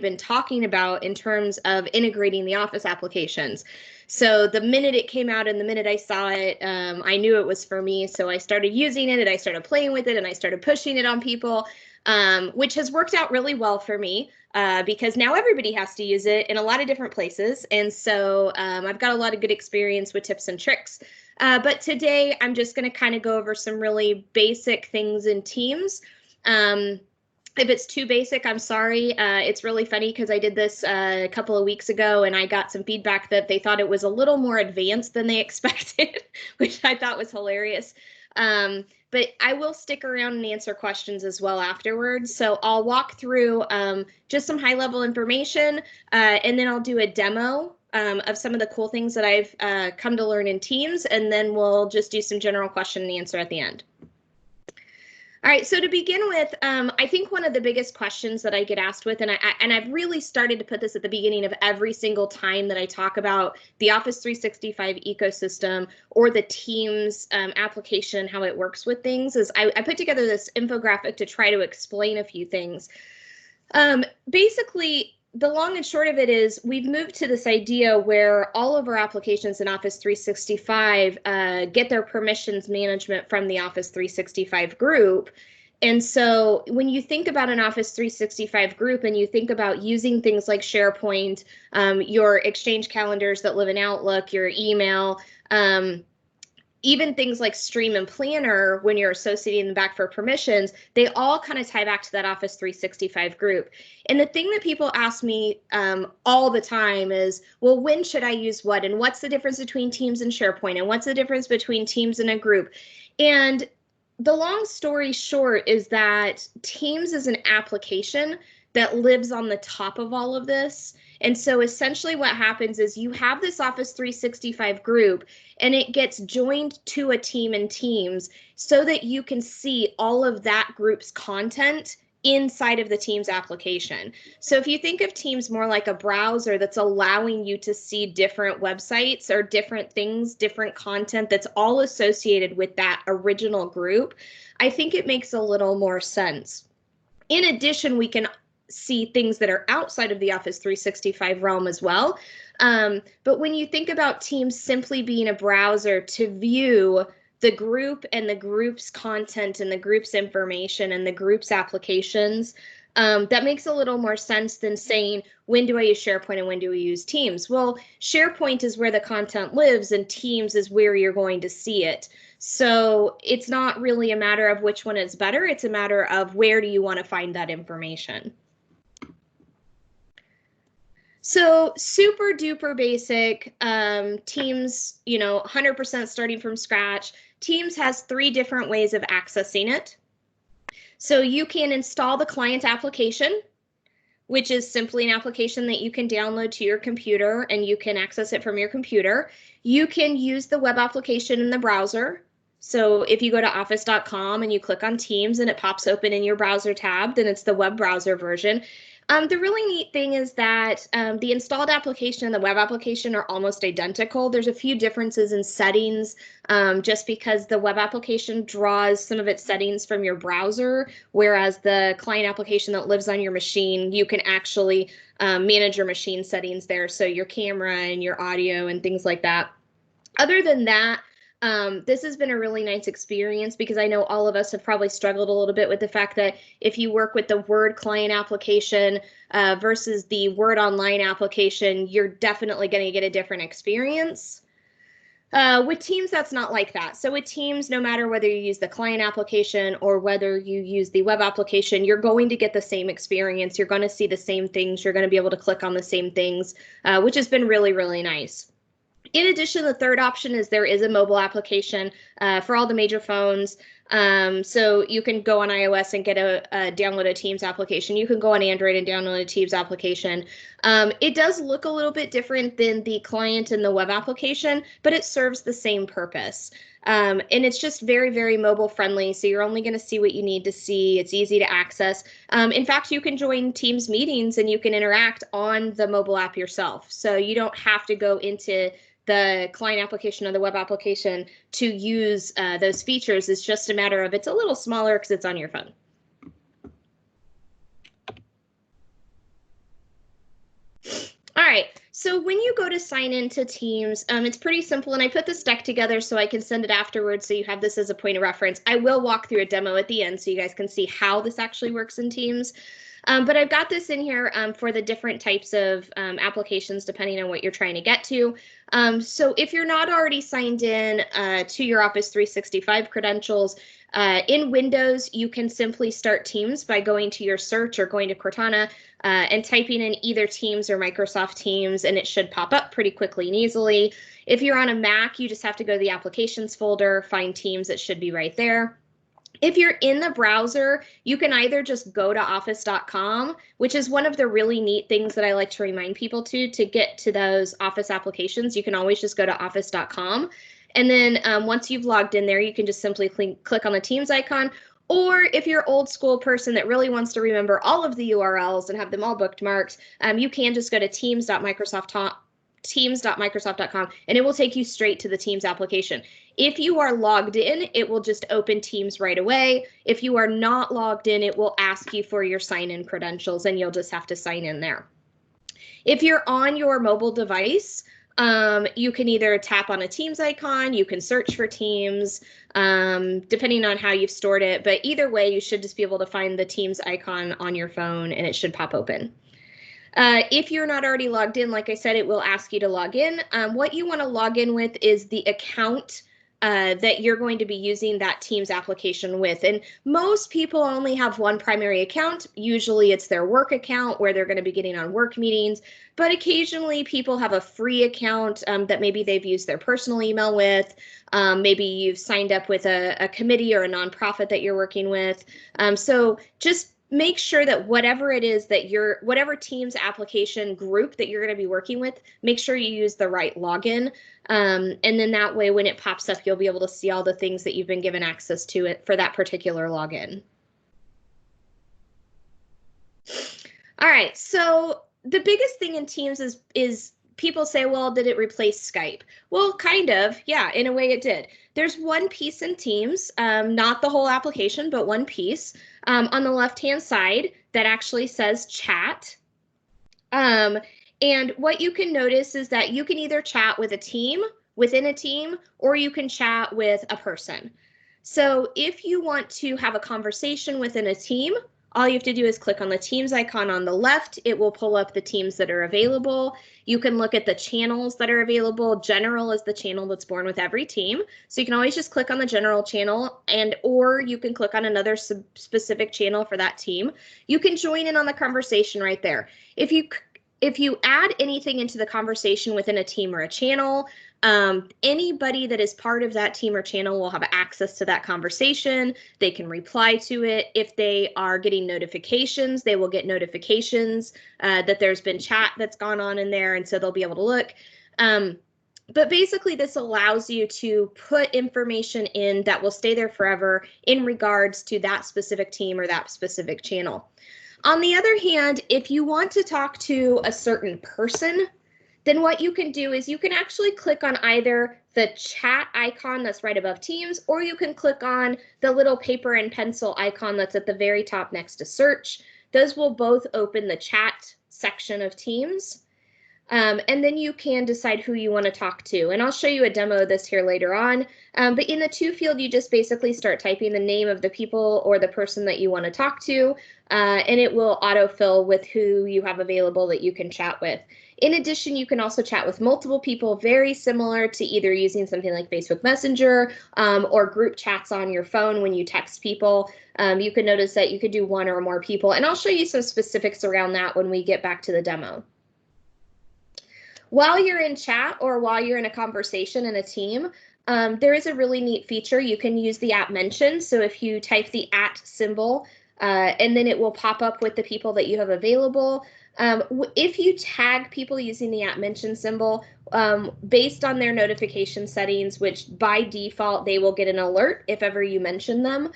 been talking about in terms of integrating the Office applications. So the minute it came out and the minute I saw it, I knew it was for me. So I started using it and I started playing with it and I started pushing it on people, which has worked out really well for me because now everybody has to use it in a lot of different places. And so I've got a lot of good experience with tips and tricks. But today I'm just going to kind of go over some really basic things in Teams. If it's too basic, I'm sorry. It's really funny because I did this a couple of weeks ago and I got some feedback that they thought it was a little more advanced than they expected, which I thought was hilarious. But I will stick around and answer questions as well afterwards. So I'll walk through just some high-level information and then I'll do a demo of some of the cool things that I've come to learn in Teams, and then we'll just do some general question and answer at the end. All right, so to begin with, I think one of the biggest questions that I get asked with, and I've really started to put this at the beginning of every single time that I talk about the Office 365 ecosystem or the Teams application, how it works with things, is I put together this infographic to try to explain a few things. Basically, the long and short of it is we've moved to this idea where all of our applications in Office 365 get their permissions management from the Office 365 group. And so when you think about an Office 365 group and you think about using things like SharePoint, your Exchange calendars that live in Outlook, your email, even things like Stream and Planner, when you're associating them back for permissions, they all kind of tie back to that Office 365 group. And the thing that people ask me all the time is, well, when should I use what? And what's the difference between Teams and SharePoint? And what's the difference between Teams and a group? And the long story short is that Teams is an application that lives on the top of all of this. And so essentially what happens is you have this Office 365 group and it gets joined to a team in Teams so that you can see all of that group's content inside of the Teams application. So if you think of Teams more like a browser that's allowing you to see different websites or different things, different content that's all associated with that original group, I think it makes a little more sense. In addition, we can see things that are outside of the Office 365 realm as well. But when you think about Teams simply being a browser to view the group and the group's content and the group's information and the group's applications, that makes a little more sense than saying, when do I use SharePoint and when do we use Teams? Well, SharePoint is where the content lives and Teams is where you're going to see it. So it's not really a matter of which one is better. It's a matter of where do you want to find that information. So super duper basic, Teams, 100% starting from scratch. Teams has 3 different ways of accessing it. So you can install the client application, which is simply an application that you can download to your computer and you can access it from your computer. You can use the web application in the browser. So if you go to office.com and you click on Teams and it pops open in your browser tab, then it's the web browser version. The really neat thing is that the installed application and the web application are almost identical. There's a few differences in settings just because the web application draws some of its settings from your browser, whereas the client application that lives on your machine, you can actually manage your machine settings there. So your camera and your audio and things like that. Other than that, this has been a really nice experience because I know all of us have probably struggled a little bit with the fact that if you work with the Word client application versus the Word Online application, you're definitely going to get a different experience. With Teams, that's not like that. So with Teams, no matter whether you use the client application or whether you use the web application, you're going to get the same experience. You're going to see the same things. You're going to be able to click on the same things, which has been really, really nice. In addition, the third option is there is a mobile application for all the major phones. So you can go on iOS and get download a Teams application. You can go on Android and download a Teams application. It does look a little bit different than the client and the web application, but it serves the same purpose. And it's just very, very mobile friendly. So you're only going to see what you need to see. It's easy to access. In fact, you can join Teams meetings and you can interact on the mobile app yourself. So you don't have to go into the client application or the web application to use those features. It's just a matter of it's a little smaller because it's on your phone. So when you go to sign into Teams, it's pretty simple, and I put this deck together so I can send it afterwards so you have this as a point of reference. I will walk through a demo at the end so you guys can see how this actually works in Teams. But I've got this in here for the different types of applications depending on what you're trying to get to. So if you're not already signed in to your Office 365 credentials, in Windows, you can simply start Teams by going to your search or going to Cortana and typing in either Teams or Microsoft Teams, and it should pop up pretty quickly and easily. If you're on a Mac, you just have to go to the Applications folder, find Teams, it should be right there. If you're in the browser, you can either just go to office.com, which is one of the really neat things that I like to remind people to get to those Office applications. You can always just go to office.com. And then once you've logged in there, you can just simply click on the Teams icon. Or if you're an old school person that really wants to remember all of the URLs and have them all bookmarked, you can just go to teams.microsoft.com and it will take you straight to the Teams application. If you are logged in, it will just open Teams right away. If you are not logged in, it will ask you for your sign-in credentials and you'll just have to sign in there. If you're on your mobile device, you can either tap on a Teams icon, you can search for Teams, depending on how you've stored it. But either way, you should just be able to find the Teams icon on your phone and it should pop open. If you're not already logged in, like I said, it will ask you to log in. What you want to log in with is the account that you're going to be using that Teams application with. And most people only have one primary account. Usually it's their work account where they're going to be getting on work meetings, but occasionally people have a free account that maybe they've used their personal email with. Maybe you've signed up with a committee or a nonprofit that you're working with. So just make sure that whatever it is that whatever Teams application group that you're going to be working with, make sure you use the right login. And then that way, when it pops up, you'll be able to see all the things that you've been given access to it for that particular login. All right, so the biggest thing in Teams is people say, well, did it replace Skype? Well, kind of, yeah, in a way it did. There's one piece in Teams, not the whole application, but one piece on the left-hand side that actually says chat. And what you can notice is that you can either chat with a team, within a team, or you can chat with a person. So if you want to have a conversation within a team, all you have to do is click on the Teams icon on the left. It will pull up the teams that are available. You can look at the channels that are available. General is the channel that's born with every team. So you can always just click on the general channel or you can click on another specific channel for that team. You can join in on the conversation right there. If you add anything into the conversation within a team or a channel, anybody that is part of that team or channel will have access to that conversation. They can reply to it. If they are getting notifications, they will get notifications that there's been chat that's gone on in there, and so they'll be able to look. But basically, this allows you to put information in that will stay there forever in regards to that specific team or that specific channel. On the other hand, if you want to talk to a certain person, then what you can do is you can actually click on either the chat icon that's right above Teams, or you can click on the little paper and pencil icon that's at the very top next to search. Those will both open the chat section of Teams. And then you can decide who you want to talk to. And I'll show you a demo of this here later on. But in the to field, you just basically start typing the name of the people or the person that you want to talk to, and it will autofill with who you have available that you can chat with. In addition, you can also chat with multiple people, very similar to either using something like Facebook Messenger or group chats on your phone when you text people. You can notice that you could do one or more people, and I'll show you some specifics around that when we get back to the demo. While you're in chat or while you're in a conversation in a team, there is a really neat feature. You can use the @mention. So if you type the @ symbol, and then it will pop up with the people that you have available. If you tag people using the @mention symbol, based on their notification settings, which by default, they will get an alert if ever you mention them.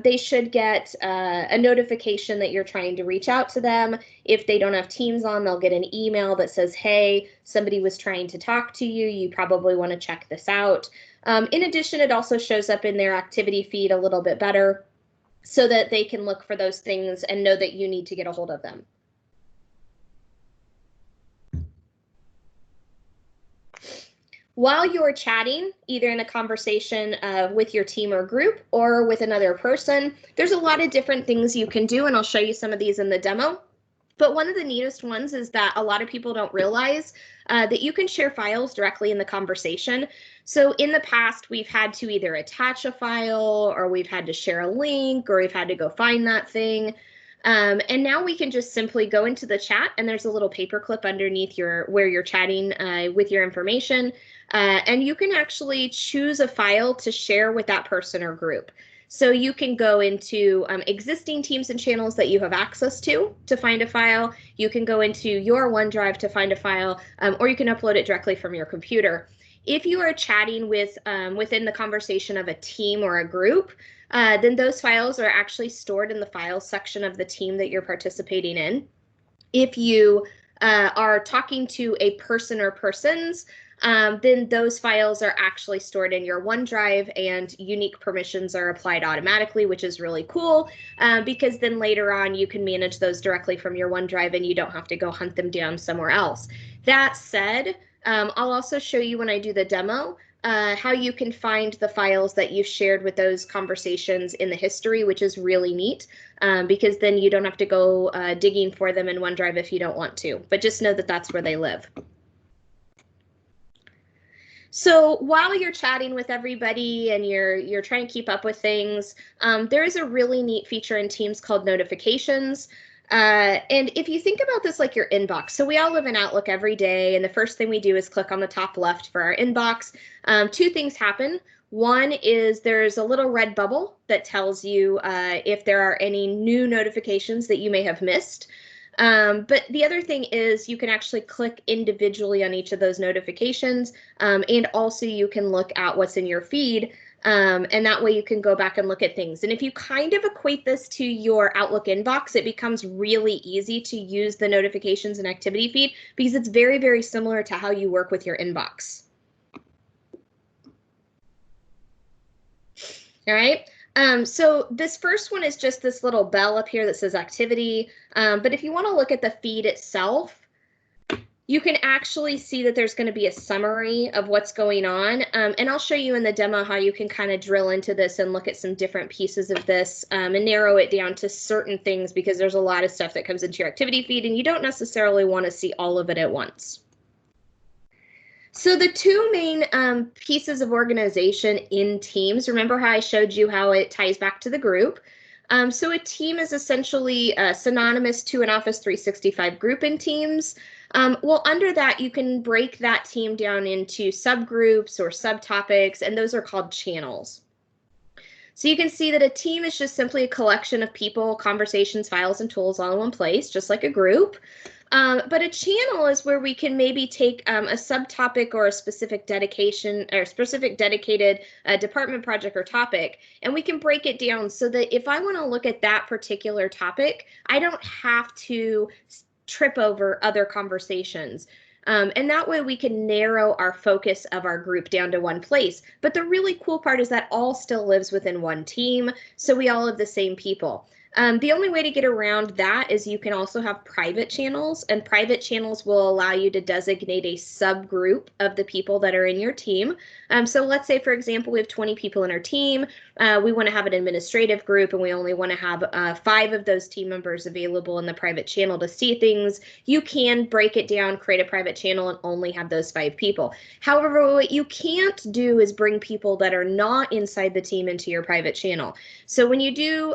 They should get a notification that you're trying to reach out to them. If they don't have Teams on, they'll get an email that says, hey, somebody was trying to talk to you. You probably want to check this out. In addition, it also shows up in their activity feed a little bit better so that they can look for those things and know that you need to get a hold of them. While you're chatting, either in a conversation with your team or group or with another person, there's a lot of different things you can do, and I'll show you some of these in the demo. But one of the neatest ones is that a lot of people don't realize that you can share files directly in the conversation. So in the past, we've had to either attach a file, or we've had to share a link, or we've had to go find that thing. And now we can just simply go into the chat, and there's a little paperclip underneath where you're chatting with your information. And you can actually choose a file to share with that person or group. So you can go into existing teams and channels that you have access to find a file. You can go into your OneDrive to find a file, or you can upload it directly from your computer. If you are chatting with within the conversation of a team or a group, then those files are actually stored in the files section of the team that you're participating in. If you are talking to a person or persons, then those files are actually stored in your OneDrive, and unique permissions are applied automatically, which is really cool, because then later on you can manage those directly from your OneDrive and you don't have to go hunt them down somewhere else. That said, I'll also show you when I do the demo how you can find the files that you've shared with those conversations in the history, which is really neat, because then you don't have to go digging for them in OneDrive if you don't want to, but just know that that's where they live. So while you're chatting with everybody and you're trying to keep up with things, there is a really neat feature in Teams called notifications. And if you think about this like your inbox, so we all live in Outlook every day, and the first thing we do is click on the top left for our inbox. Two things happen. One is there's a little red bubble that tells you if there are any new notifications that you may have missed. But the other thing is you can actually click individually on each of those notifications, and also you can look at what's in your feed, and that way you can go back and look at things. And if you kind of equate this to your Outlook inbox, it becomes really easy to use the notifications and activity feed, because it's very, very similar to how you work with your inbox. All right. So this first one is just this little bell up here that says activity. But if you want to look at the feed itself, you can actually see that there's going to be a summary of what's going on. And I'll show you in the demo how you can kind of drill into this and look at some different pieces of this and narrow it down to certain things, because there's a lot of stuff that comes into your activity feed and you don't necessarily want to see all of it at once. So the two main pieces of organization in Teams, remember how I showed you how it ties back to the group? So a team is essentially synonymous to an Office 365 group in Teams. Well, under that, you can break that team down into subgroups or subtopics, and those are called channels. So you can see that a team is just simply a collection of people, conversations, files, and tools all in one place, just like a group. But a channel is where we can maybe take a subtopic or a specific dedication or specific dedicated department, project, or topic, and we can break it down so that if I want to look at that particular topic, I don't have to trip over other conversations. And that way we can narrow our focus of our group down to one place. But the really cool part is that all still lives within one team, so we all have the same people. The only way to get around that is you can also have private channels, and private channels will allow you to designate a subgroup of the people that are in your team. So let's say, for example, we have 20 people in our team. We want to have an administrative group, and we only want to have 5 of those team members available in the private channel to see things. You can break it down, create a private channel, and only have those 5 people. However, what you can't do is bring people that are not inside the team into your private channel. So when you do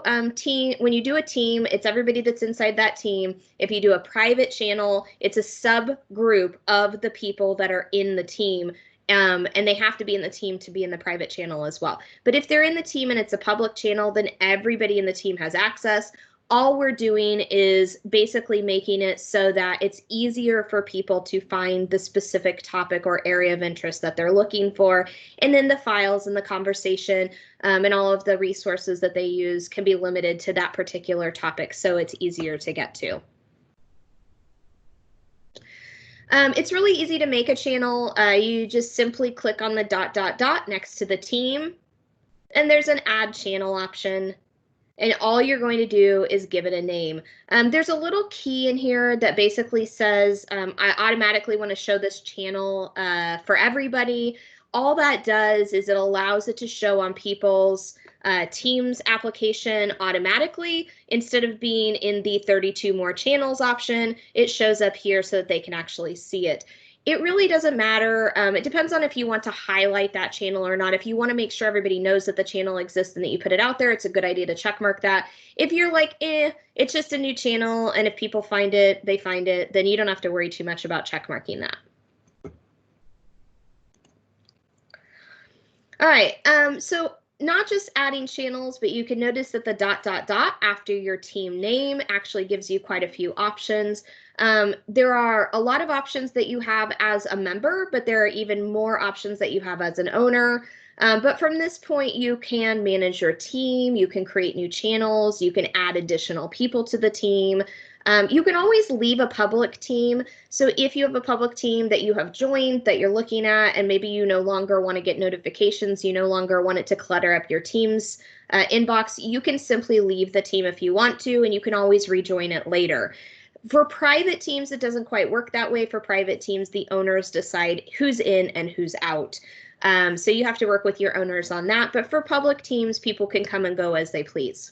when you do a team, it's everybody that's inside that team. If you do a private channel, it's a subgroup of the people that are in the team. And they have to be in the team to be in the private channel as well. But if they're in the team and it's a public channel, then everybody in the team has access. All we're doing is basically making it so that it's easier for people to find the specific topic or area of interest that they're looking for. And then the files and the conversation and all of the resources that they use can be limited to that particular topic, so it's easier to get to. It's really easy to make a channel. You just simply click on the ... next to the team, and there's an add channel option. and all you're going to do is give it a name. There's a little key in here that basically says, I automatically want to show this channel for everybody. All that does is it allows it to show on people's Teams application automatically. Instead of being in the 32 more channels option, it shows up here so that they can actually see it. It really doesn't matter. It depends on if you want to highlight that channel or not. If you want to make sure everybody knows that the channel exists and that you put it out there, it's a good idea to check mark that. If you're like, it's just a new channel, and if people find it, they find it, then you don't have to worry too much about check marking that. All right, so not just adding channels, but you can notice that the ... after your team name actually gives you quite a few options. There are a lot of options that you have as a member, but there are even more options that you have as an owner. But from this point, you can manage your team, you can create new channels, you can add additional people to the team. You can always leave a public team. So if you have a public team that you have joined that you're looking at, and maybe you no longer want to get notifications, you no longer want it to clutter up your team's inbox, you can simply leave the team if you want to, and you can always rejoin it later. For private teams, it doesn't quite work that way. For private teams, the owners decide who's in and who's out. So you have to work with your owners on that. But for public teams, people can come and go as they please.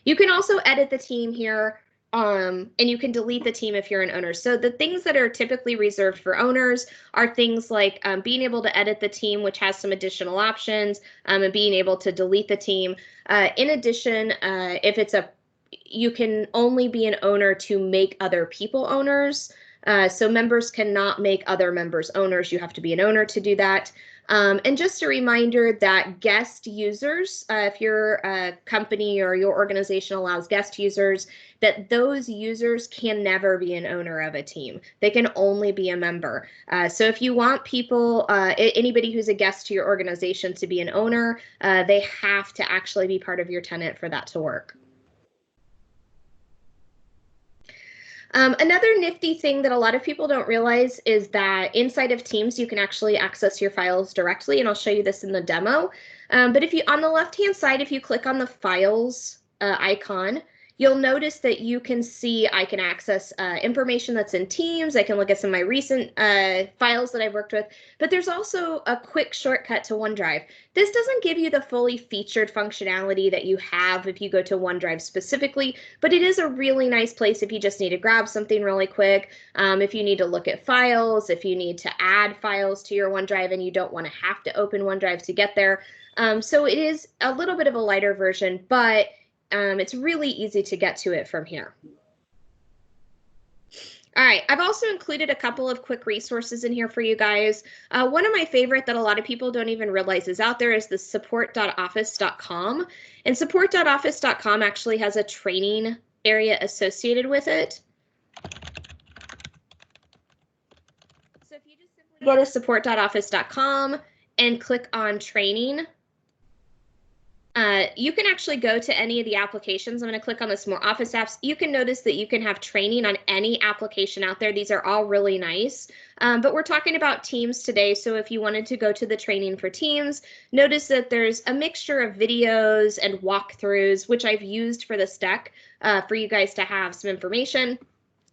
You can also edit the team here. And you can delete the team if you're an owner. So the things that are typically reserved for owners are things like being able to edit the team, which has some additional options, and being able to delete the team. In addition, if it's you can only be an owner to make other people owners. So members cannot make other members owners. You have to be an owner to do that. And just a reminder that guest users, if your company or your organization allows guest users, that those users can never be an owner of a team. They can only be a member. So if you want people, anybody who's a guest to your organization to be an owner, they have to actually be part of your tenant for that to work. Another nifty thing that a lot of people don't realize is that inside of Teams, you can actually access your files directly, and I'll show you this in the demo. But if you, on the left-hand side, if you click on the files icon, you'll notice that you can see I can access information that's in Teams. I can look at some of my recent files that I've worked with, but there's also a quick shortcut to OneDrive. This doesn't give you the fully featured functionality that you have if you go to OneDrive specifically, but it is a really nice place if you just need to grab something really quick, if you need to look at files, if you need to add files to your OneDrive and you don't want to have to open OneDrive to get there. So it is a little bit of a lighter version, but it's really easy to get to it from here. All right, I've also included a couple of quick resources in here for you guys. One of my favorite that a lot of people don't even realize is out there is the support.office.com. And support.office.com actually has a training area associated with it. So if you just simply go to support.office.com and click on training, you can actually go to any of the applications. I'm going to click on the More Office apps. You can notice that you can have training on any application out there. These are all really nice, but we're talking about Teams today. So if you wanted to go to the training for Teams, notice that there's a mixture of videos and walkthroughs, which I've used for this deck for you guys to have some information.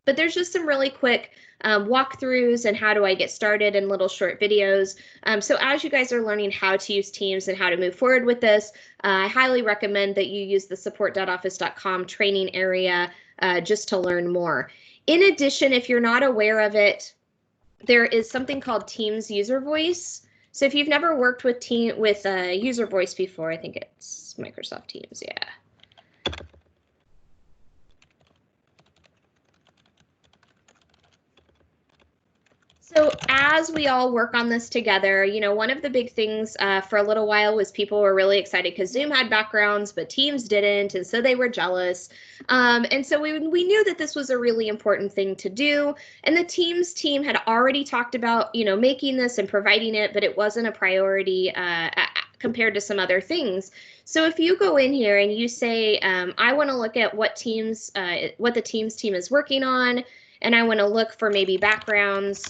But there's just some really quick walkthroughs and how do I get started and little short videos. So as you guys are learning how to use Teams and how to move forward with this, I highly recommend that you use the support.office.com training area just to learn more. In addition, if you're not aware of it, there is something called Teams User Voice. So if you've never worked with User Voice before, I think it's Microsoft Teams, yeah. So as we all work on this together, you know, one of the big things for a little while was people were really excited because Zoom had backgrounds, but Teams didn't, and so they were jealous. And so we knew that this was a really important thing to do, and the Teams team had already talked about, you know, making this and providing it, but it wasn't a priority compared to some other things. So if you go in here and you say, I want to look at what the Teams team is working on, and I want to look for maybe backgrounds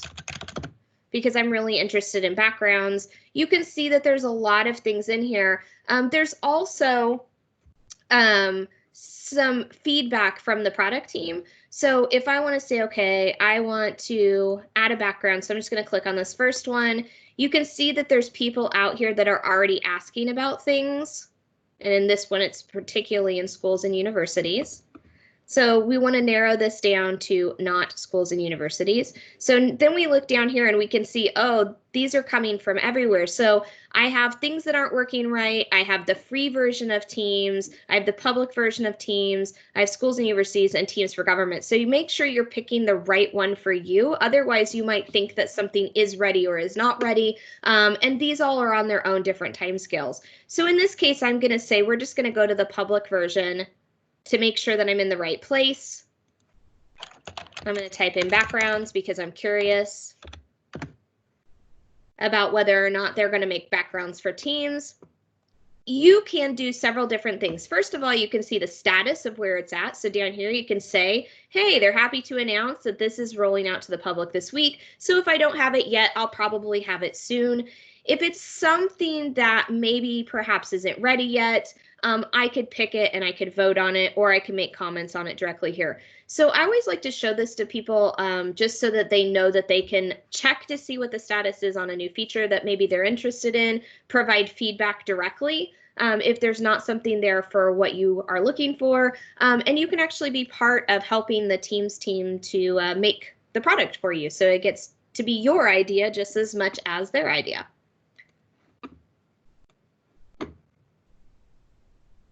because I'm really interested in backgrounds, you can see that there's a lot of things in here. There's also some feedback from the product team. So if I want to say, okay, I want to add a background, so I'm just going to click on this first one. You can see that there's people out here that are already asking about things. And in this one, it's particularly in schools and universities. So we want to narrow this down to not schools and universities. So then we look down here and we can see, oh, these are coming from everywhere. So I have things that aren't working right. I have the free version of Teams. I have the public version of Teams. I have schools and universities and Teams for government. So you make sure you're picking the right one for you. Otherwise, you might think that something is ready or is not ready. And these all are on their own different timescales. So in this case, I'm going to say we're just going to go to the public version to make sure that I'm in the right place. I'm going to type in backgrounds because I'm curious about whether or not they're going to make backgrounds for Teams. You can do several different things. First of all, you can see the status of where it's at. So down here, you can say, hey, they're happy to announce that this is rolling out to the public this week. So if I don't have it yet, I'll probably have it soon. If it's something that maybe perhaps isn't ready yet, I could pick it and I could vote on it, or I can make comments on it directly here. So I always like to show this to people just so that they know that they can check to see what the status is on a new feature that maybe they're interested in, provide feedback directly if there's not something there for what you are looking for. And you can actually be part of helping the Teams team to make the product for you. So it gets to be your idea just as much as their idea.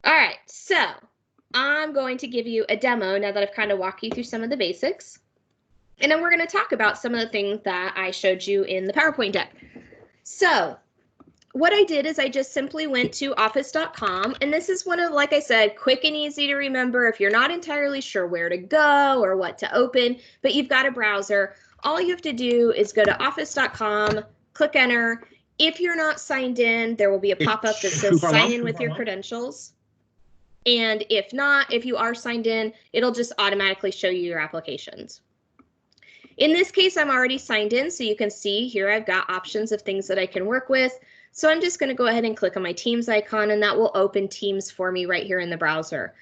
All right, so I'm going to give you a demo now that I've kind of walked you through some of the basics. And then we're going to talk about some of the things that I showed you in the PowerPoint deck. So what I did is I just simply went to office.com, and this is one of, like I said, quick and easy to remember if you're not entirely sure where to go or what to open, but you've got a browser. All you have to do is go to office.com, click enter. If you're not signed in, there will be a pop-up that says sign in with your credentials. And if not, if you are signed in, it'll just automatically show you your applications. In this case, I'm already signed in, so you can see here I've got options of things that I can work with. So I'm just going to go ahead and click on my Teams icon, and that will open Teams for me right here in the browser.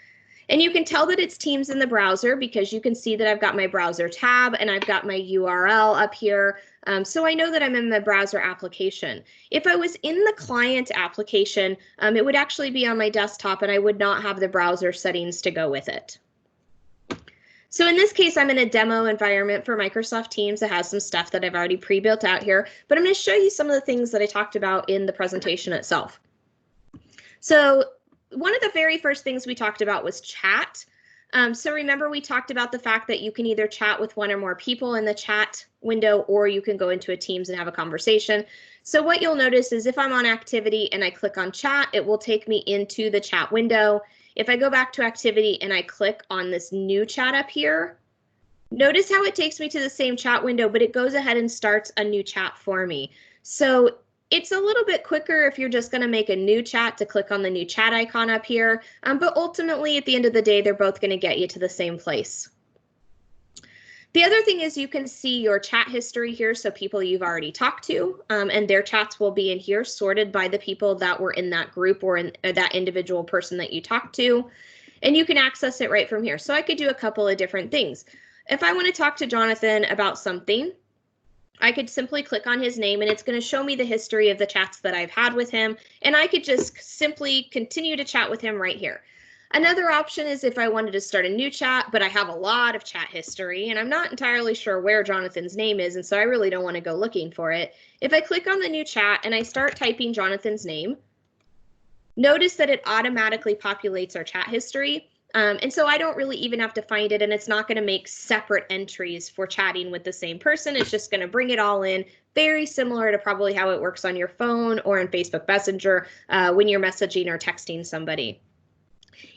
And you can tell that it's Teams in the browser because you can see that I've got my browser tab and I've got my URL up here. So I know that I'm in the browser application. If I was in the client application, it would actually be on my desktop and I would not have the browser settings to go with it. So in this case, I'm in a demo environment for Microsoft Teams that has some stuff that I've already pre-built out here, but I'm going to show you some of the things that I talked about in the presentation itself. So one of the very first things we talked about was chat. So remember, we talked about the fact that you can either chat with one or more people in the chat window, or you can go into a Teams and have a conversation. So what you'll notice is if I'm on activity and I click on chat, it will take me into the chat window. If I go back to activity and I click on this new chat up here, notice how it takes me to the same chat window, but it goes ahead and starts a new chat for me. So it's a little bit quicker if you're just going to make a new chat to click on the new chat icon up here. But ultimately, at the end of the day, they're both going to get you to the same place. The other thing is you can see your chat history here, so people you've already talked to, and their chats will be in here sorted by the people that were in that group or in that individual person that you talked to. And you can access it right from here. So I could do a couple of different things. If I want to talk to Jonathan about something, I could simply click on his name and it's going to show me the history of the chats that I've had with him. And I could just simply continue to chat with him right here. Another option is if I wanted to start a new chat, but I have a lot of chat history and I'm not entirely sure where Jonathan's name is, and so I really don't want to go looking for it. If I click on the new chat and I start typing Jonathan's name, notice that it automatically populates our chat history. And so I don't really even have to find it, and it's not going to make separate entries for chatting with the same person. It's just going to bring it all in, very similar to probably how it works on your phone or in Facebook Messenger when you're messaging or texting somebody.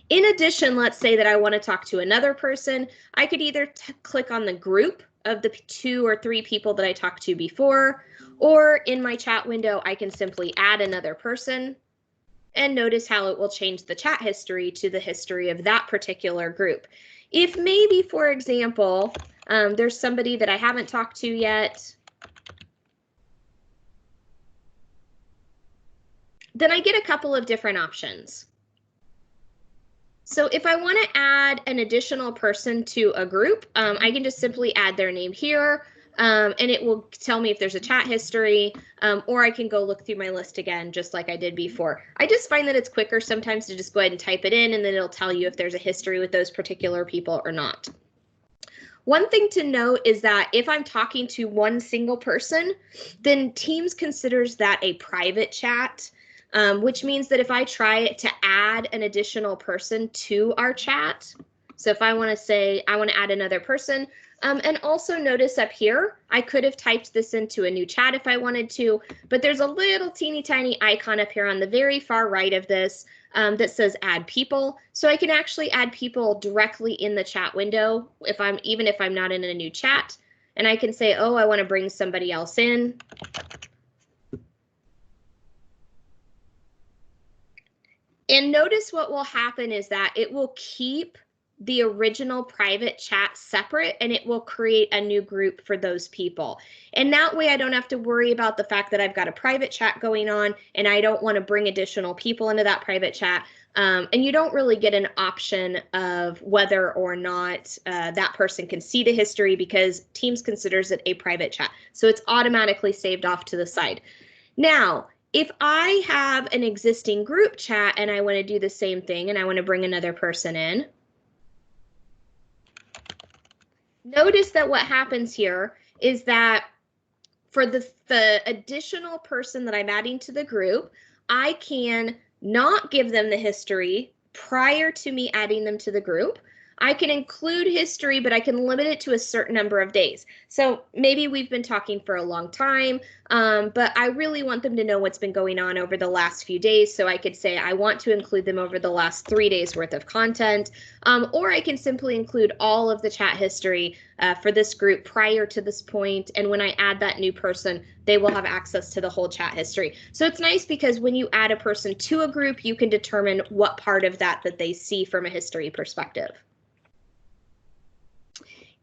In addition, let's say that I want to talk to another person. I could either click on the group of the 2 or 3 people that I talked to before, or in my chat window, I can simply add another person. And notice how it will change the chat history to the history of that particular group. If maybe, for example, there's somebody that I haven't talked to yet, then I get a couple of different options. So if I want to add an additional person to a group, I can just simply add their name here, and it will tell me if there's a chat history, or I can go look through my list again, just like I did before. I just find that it's quicker sometimes to just go ahead and type it in, and then it'll tell you if there's a history with those particular people or not. One thing to note is that if I'm talking to one single person, then Teams considers that a private chat. Which means that if I try to add an additional person to our chat, so if I want to say I want to add another person, and also notice up here, I could have typed this into a new chat if I wanted to, but there's a little teeny tiny icon up here on the very far right of this that says add people. So I can actually add people directly in the chat window even if I'm not in a new chat, and I can say, oh, I want to bring somebody else in. And notice what will happen is that it will keep the original private chat separate, and it will create a new group for those people. And that way I don't have to worry about the fact that I've got a private chat going on and I don't want to bring additional people into that private chat. And you don't really get an option of whether or not that person can see the history, because Teams considers it a private chat. So it's automatically saved off to the side. Now, if I have an existing group chat and I want to do the same thing and I want to bring another person in, notice that what happens here is that for the additional person that I'm adding to the group, I can not give them the history prior to me adding them to the group. I can include history, but I can limit it to a certain number of days. So maybe we've been talking for a long time, but I really want them to know what's been going on over the last few days. So I could say I want to include them over the last 3 days worth of content, or I can simply include all of the chat history for this group prior to this point. And when I add that new person, they will have access to the whole chat history. So it's nice because when you add a person to a group, you can determine what part of that they see from a history perspective.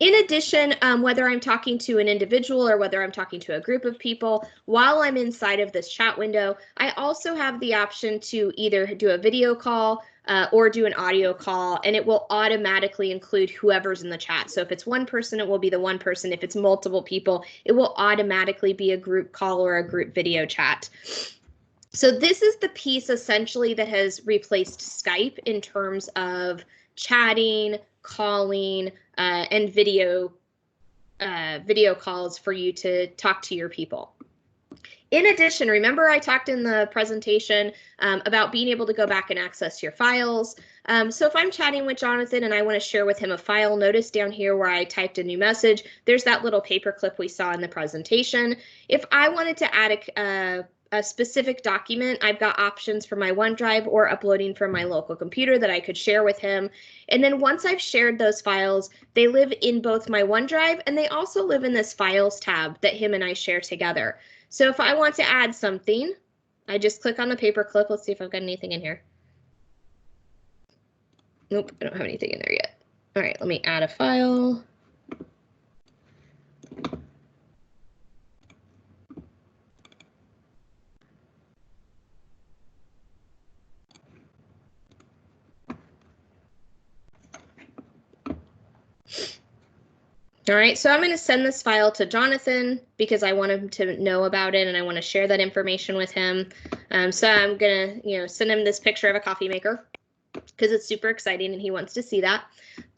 In addition, whether I'm talking to an individual or whether I'm talking to a group of people, while I'm inside of this chat window, I also have the option to either do a video call or do an audio call, and it will automatically include whoever's in the chat. So if it's one person, it will be the one person. If it's multiple people, it will automatically be a group call or a group video chat. So this is the piece essentially that has replaced Skype in terms of chatting, calling, and video calls for you to talk to your people. In addition, remember I talked in the presentation about being able to go back and access your files. So if I'm chatting with Jonathan and I want to share with him a file, notice down here where I typed a new message, there's that little paperclip we saw in the presentation. If I wanted to add a specific document, I've got options for my OneDrive or uploading from my local computer that I could share with him. And then once I've shared those files, they live in both my OneDrive and they also live in this Files tab that him and I share together. So if I want to add something, I just click on the paperclip. Let's see if I've got anything in here. Nope, I don't have anything in there yet. All right, let me add a file. All right, so I'm going to send this file to Jonathan because I want him to know about it and I want to share that information with him. So I'm going to, send him this picture of a coffee maker because it's super exciting and he wants to see that.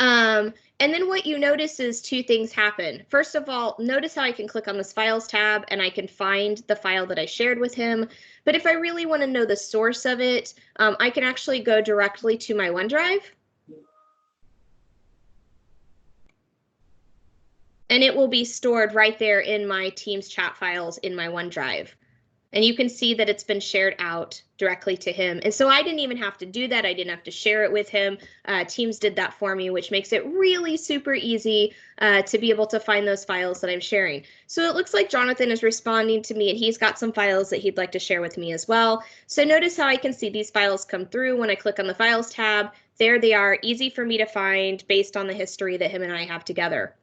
And then what you notice is two things happen. First of all, notice how I can click on this Files tab and I can find the file that I shared with him. But if I really want to know the source of it, I can actually go directly to my OneDrive. And it will be stored right there in my Teams chat files in my OneDrive. And you can see that it's been shared out directly to him. And so I didn't even have to do that. I didn't have to share it with him. Teams did that for me, which makes it really super easy to be able to find those files that I'm sharing. So it looks like Jonathan is responding to me and he's got some files that he'd like to share with me as well. So notice how I can see these files come through when I click on the Files tab. There they are, easy for me to find based on the history that him and I have together.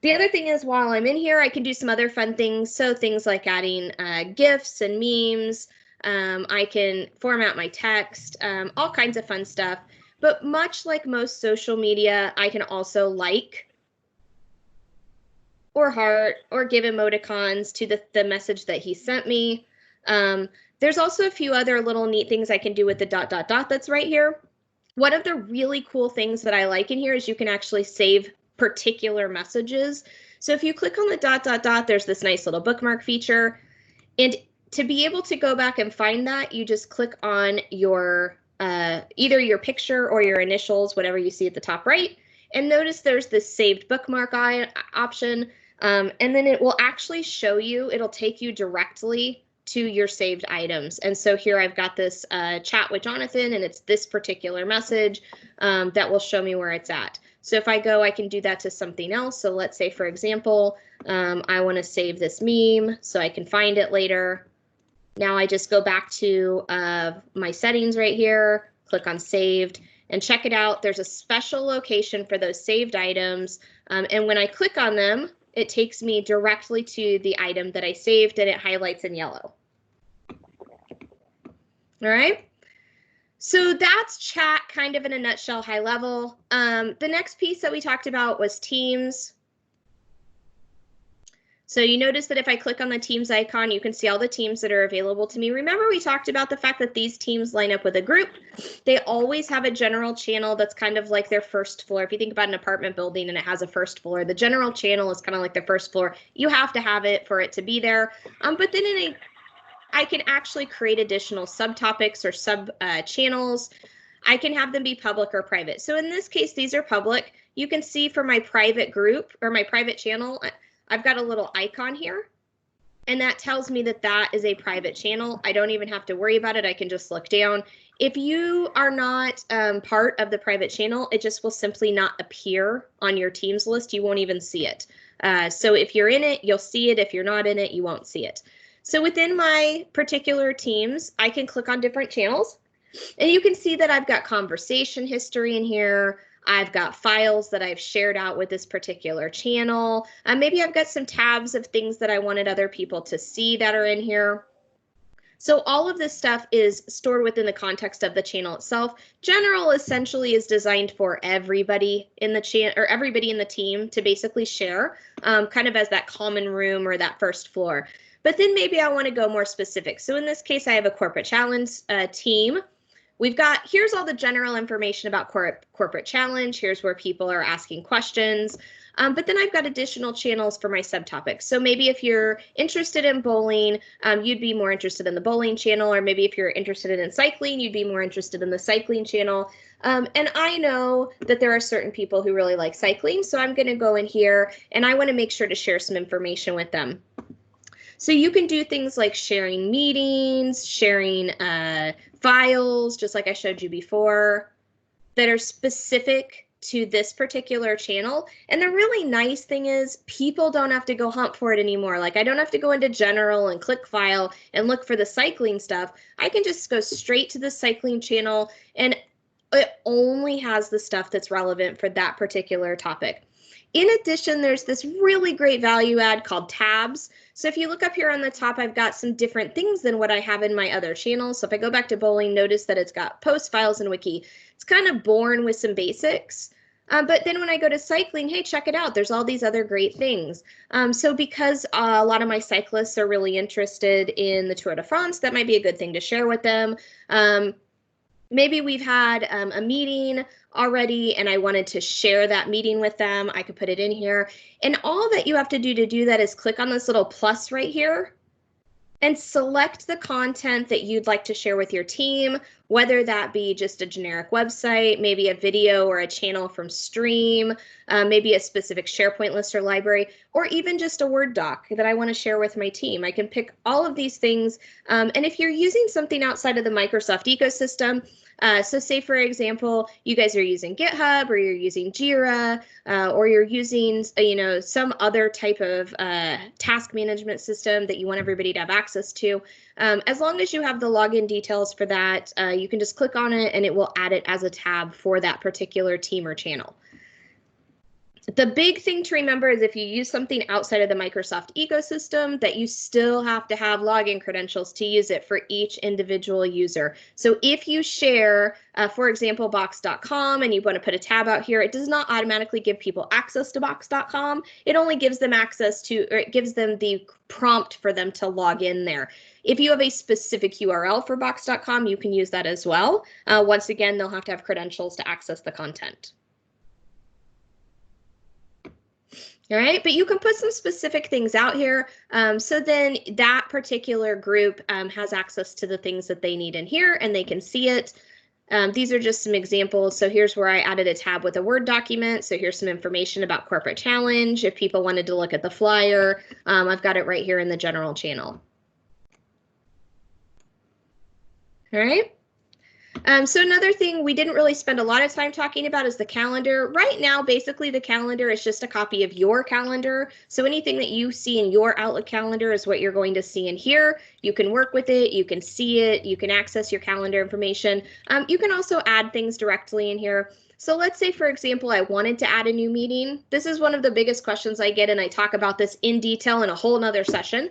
The other thing is while I'm in here, I can do some other fun things. So things like adding GIFs and memes. I can format my text, all kinds of fun stuff. but much like most social media, I can also like or heart or give emoticons to the message that he sent me. There's also a few other little neat things I can do with the ... that's right here. One of the really cool things that I like in here is you can actually save particular messages. So if you click on the ... there's this nice little bookmark feature. And to be able to go back and find that, you just click on your either your picture or your initials, whatever you see at the top right. And notice there's this saved bookmark option. And then it will actually show you, it'll take you directly to your saved items. And so here I've got this chat with Jonathan, and it's this particular message that will show me where it's at. So if I go, I can do that to something else. So let's say, for example, I want to save this meme so I can find it later. Now I just go back to my settings right here, click on saved, and check it out. There's a special location for those saved items. And when I click on them, it takes me directly to the item that I saved, and it highlights in yellow. All right. So that's chat kind of in a nutshell, high level. The next piece that we talked about was Teams. So you notice that if I click on the Teams icon, you can see all the teams that are available to me. Remember, we talked about the fact that these teams line up with a group. They always have a general channel that's kind of like their first floor. If you think about an apartment building and it has a first floor, the general channel is kind of like the first floor. You have to have it for it to be there. But then I can actually create additional subtopics or sub channels. I can have them be public or private. So in this case, these are public. You can see for my private group or my private channel, I've got a little icon here, and that tells me that that is a private channel. I don't even have to worry about it. I can just look down. If you are not part of the private channel, it just will simply not appear on your Teams list. You won't even see it. So if you're in it, you'll see it. If you're not in it, you won't see it. So within my particular teams, I can click on different channels, and you can see that I've got conversation history in here. I've got files that I've shared out with this particular channel. Maybe I've got some tabs of things that I wanted other people to see that are in here. So all of this stuff is stored within the context of the channel itself. General essentially is designed for everybody in the channel or everybody in the team to basically share, kind of as that common room or that first floor. But then maybe I want to go more specific. So in this case, I have a corporate challenge team. We've got, here's all the general information about corporate challenge. Here's where people are asking questions. But then I've got additional channels for my subtopics. So maybe if you're interested in bowling, you'd be more interested in the bowling channel, or maybe if you're interested in cycling, you'd be more interested in the cycling channel. And I know that there are certain people who really like cycling, so I'm going to go in here and I want to make sure to share some information with them. So you can do things like sharing meetings, sharing files, just like I showed you before, that are specific to this particular channel. And the really nice thing is people don't have to go hunt for it anymore. Like I don't have to go into general and click file and look for the cycling stuff. I can just go straight to the cycling channel, and it only has the stuff that's relevant for that particular topic. In addition, there's this really great value add called tabs. So if you look up here on the top, I've got some different things than what I have in my other channels. So if I go back to bowling, notice that it's got post, files, and wiki. It's kind of born with some basics. But then when I go to cycling, hey, check it out. There's all these other great things. So because a lot of my cyclists are really interested in the Tour de France, that might be a good thing to share with them. Maybe we've had a meeting already and I wanted to share that meeting with them. I could put it in here. And all that you have to do that is click on this little plus right here and select the content that you'd like to share with your team, whether that be just a generic website, maybe a video or a channel from Stream, maybe a specific SharePoint list or library, or even just a Word doc that I want to share with my team. I can pick all of these things. And if you're using something outside of the Microsoft ecosystem, so say, for example, you guys are using GitHub or you're using Jira or you're using, some other type of task management system that you want everybody to have access to. As long as you have the login details for that, you can just click on it and it will add it as a tab for that particular team or channel. The big thing to remember is if you use something outside of the Microsoft ecosystem, that you still have to have login credentials to use it for each individual user. So if you share, for example, box.com, and you want to put a tab out here, it does not automatically give people access to box.com. It only gives them access to, or it gives them the prompt for them to log in there. If you have a specific URL for box.com, you can use that as well. Once again, they'll have to have credentials to access the content. All right, but you can put some specific things out here. So then that particular group has access to the things that they need in here, and they can see it. These are just some examples. So here's where I added a tab with a Word document. So here's some information about Corporate Challenge. If people wanted to look at the flyer, I've got it right here in the general channel. All right. So another thing we didn't really spend a lot of time talking about is the calendar. Right now, basically the calendar is just a copy of your calendar. So anything that you see in your Outlook calendar is what you're going to see in here. You can work with it, you can see it, you can access your calendar information. You can also add things directly in here. So let's say, for example, I wanted to add a new meeting. This is one of the biggest questions I get, and I talk about this in detail in a whole nother session.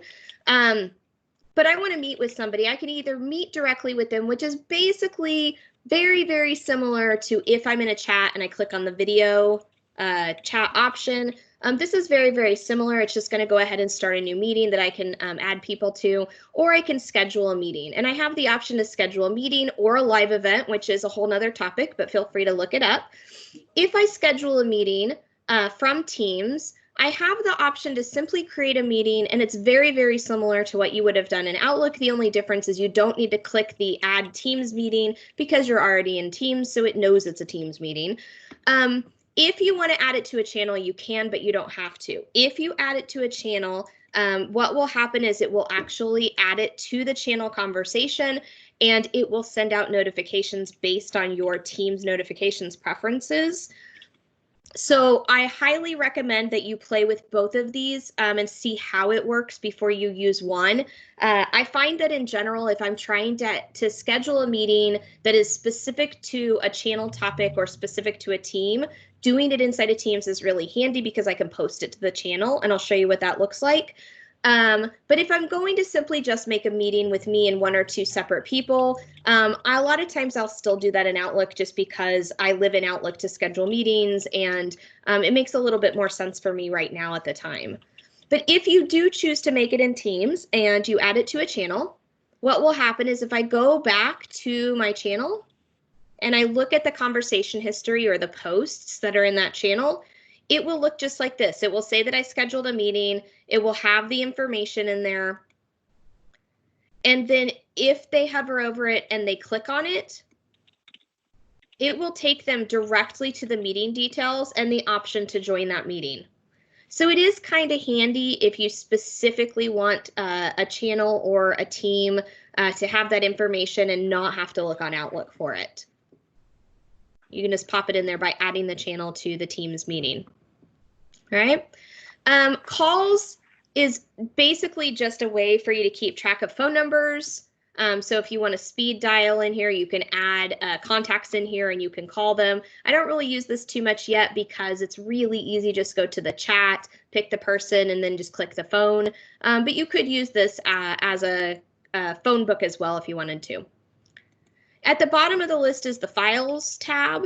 But I want to meet with somebody. I can either meet directly with them, which is basically very, very similar to if I'm in a chat and I click on the video chat option. This is very, very similar. It's just going to go ahead and start a new meeting that I can add people to, or I can schedule a meeting. And I have the option to schedule a meeting or a live event, which is a whole nother topic, but feel free to look it up. If I schedule a meeting from Teams, I have the option to simply create a meeting, and it's very, very similar to what you would have done in Outlook. The only difference is you don't need to click the Add Teams Meeting because you're already in Teams, so it knows it's a Teams meeting. If you want to add it to a channel, you can, but you don't have to. If you add it to a channel, what will happen is it will actually add it to the channel conversation, and it will send out notifications based on your Teams notifications preferences. So I highly recommend that you play with both of these and see how it works before you use one. I find that in general, if I'm trying to schedule a meeting that is specific to a channel topic or specific to a team, doing it inside of Teams is really handy because I can post it to the channel, and I'll show you what that looks like. But if I'm going to simply just make a meeting with me and one or two separate people, a lot of times I'll still do that in Outlook just because I live in Outlook to schedule meetings, and it makes a little bit more sense for me right now at the time. But if you do choose to make it in Teams and you add it to a channel, what will happen is if I go back to my channel and I look at the conversation history or the posts that are in that channel, it will look just like this. It will say that I scheduled a meeting. It will have the information in there. And then if they hover over it and they click on it, it will take them directly to the meeting details and the option to join that meeting. So it is kind of handy if you specifically want a channel or a team to have that information and not have to look on Outlook for it. You can just pop it in there by adding the channel to the Teams meeting. All right. Calls is basically just a way for you to keep track of phone numbers. So if you want to speed dial in here, you can add contacts in here and you can call them. I don't really use this too much yet because it's really easy. Just go to the chat, pick the person, and then just click the phone. But you could use this as a phone book as well if you wanted to. At the bottom of the list is the Files tab.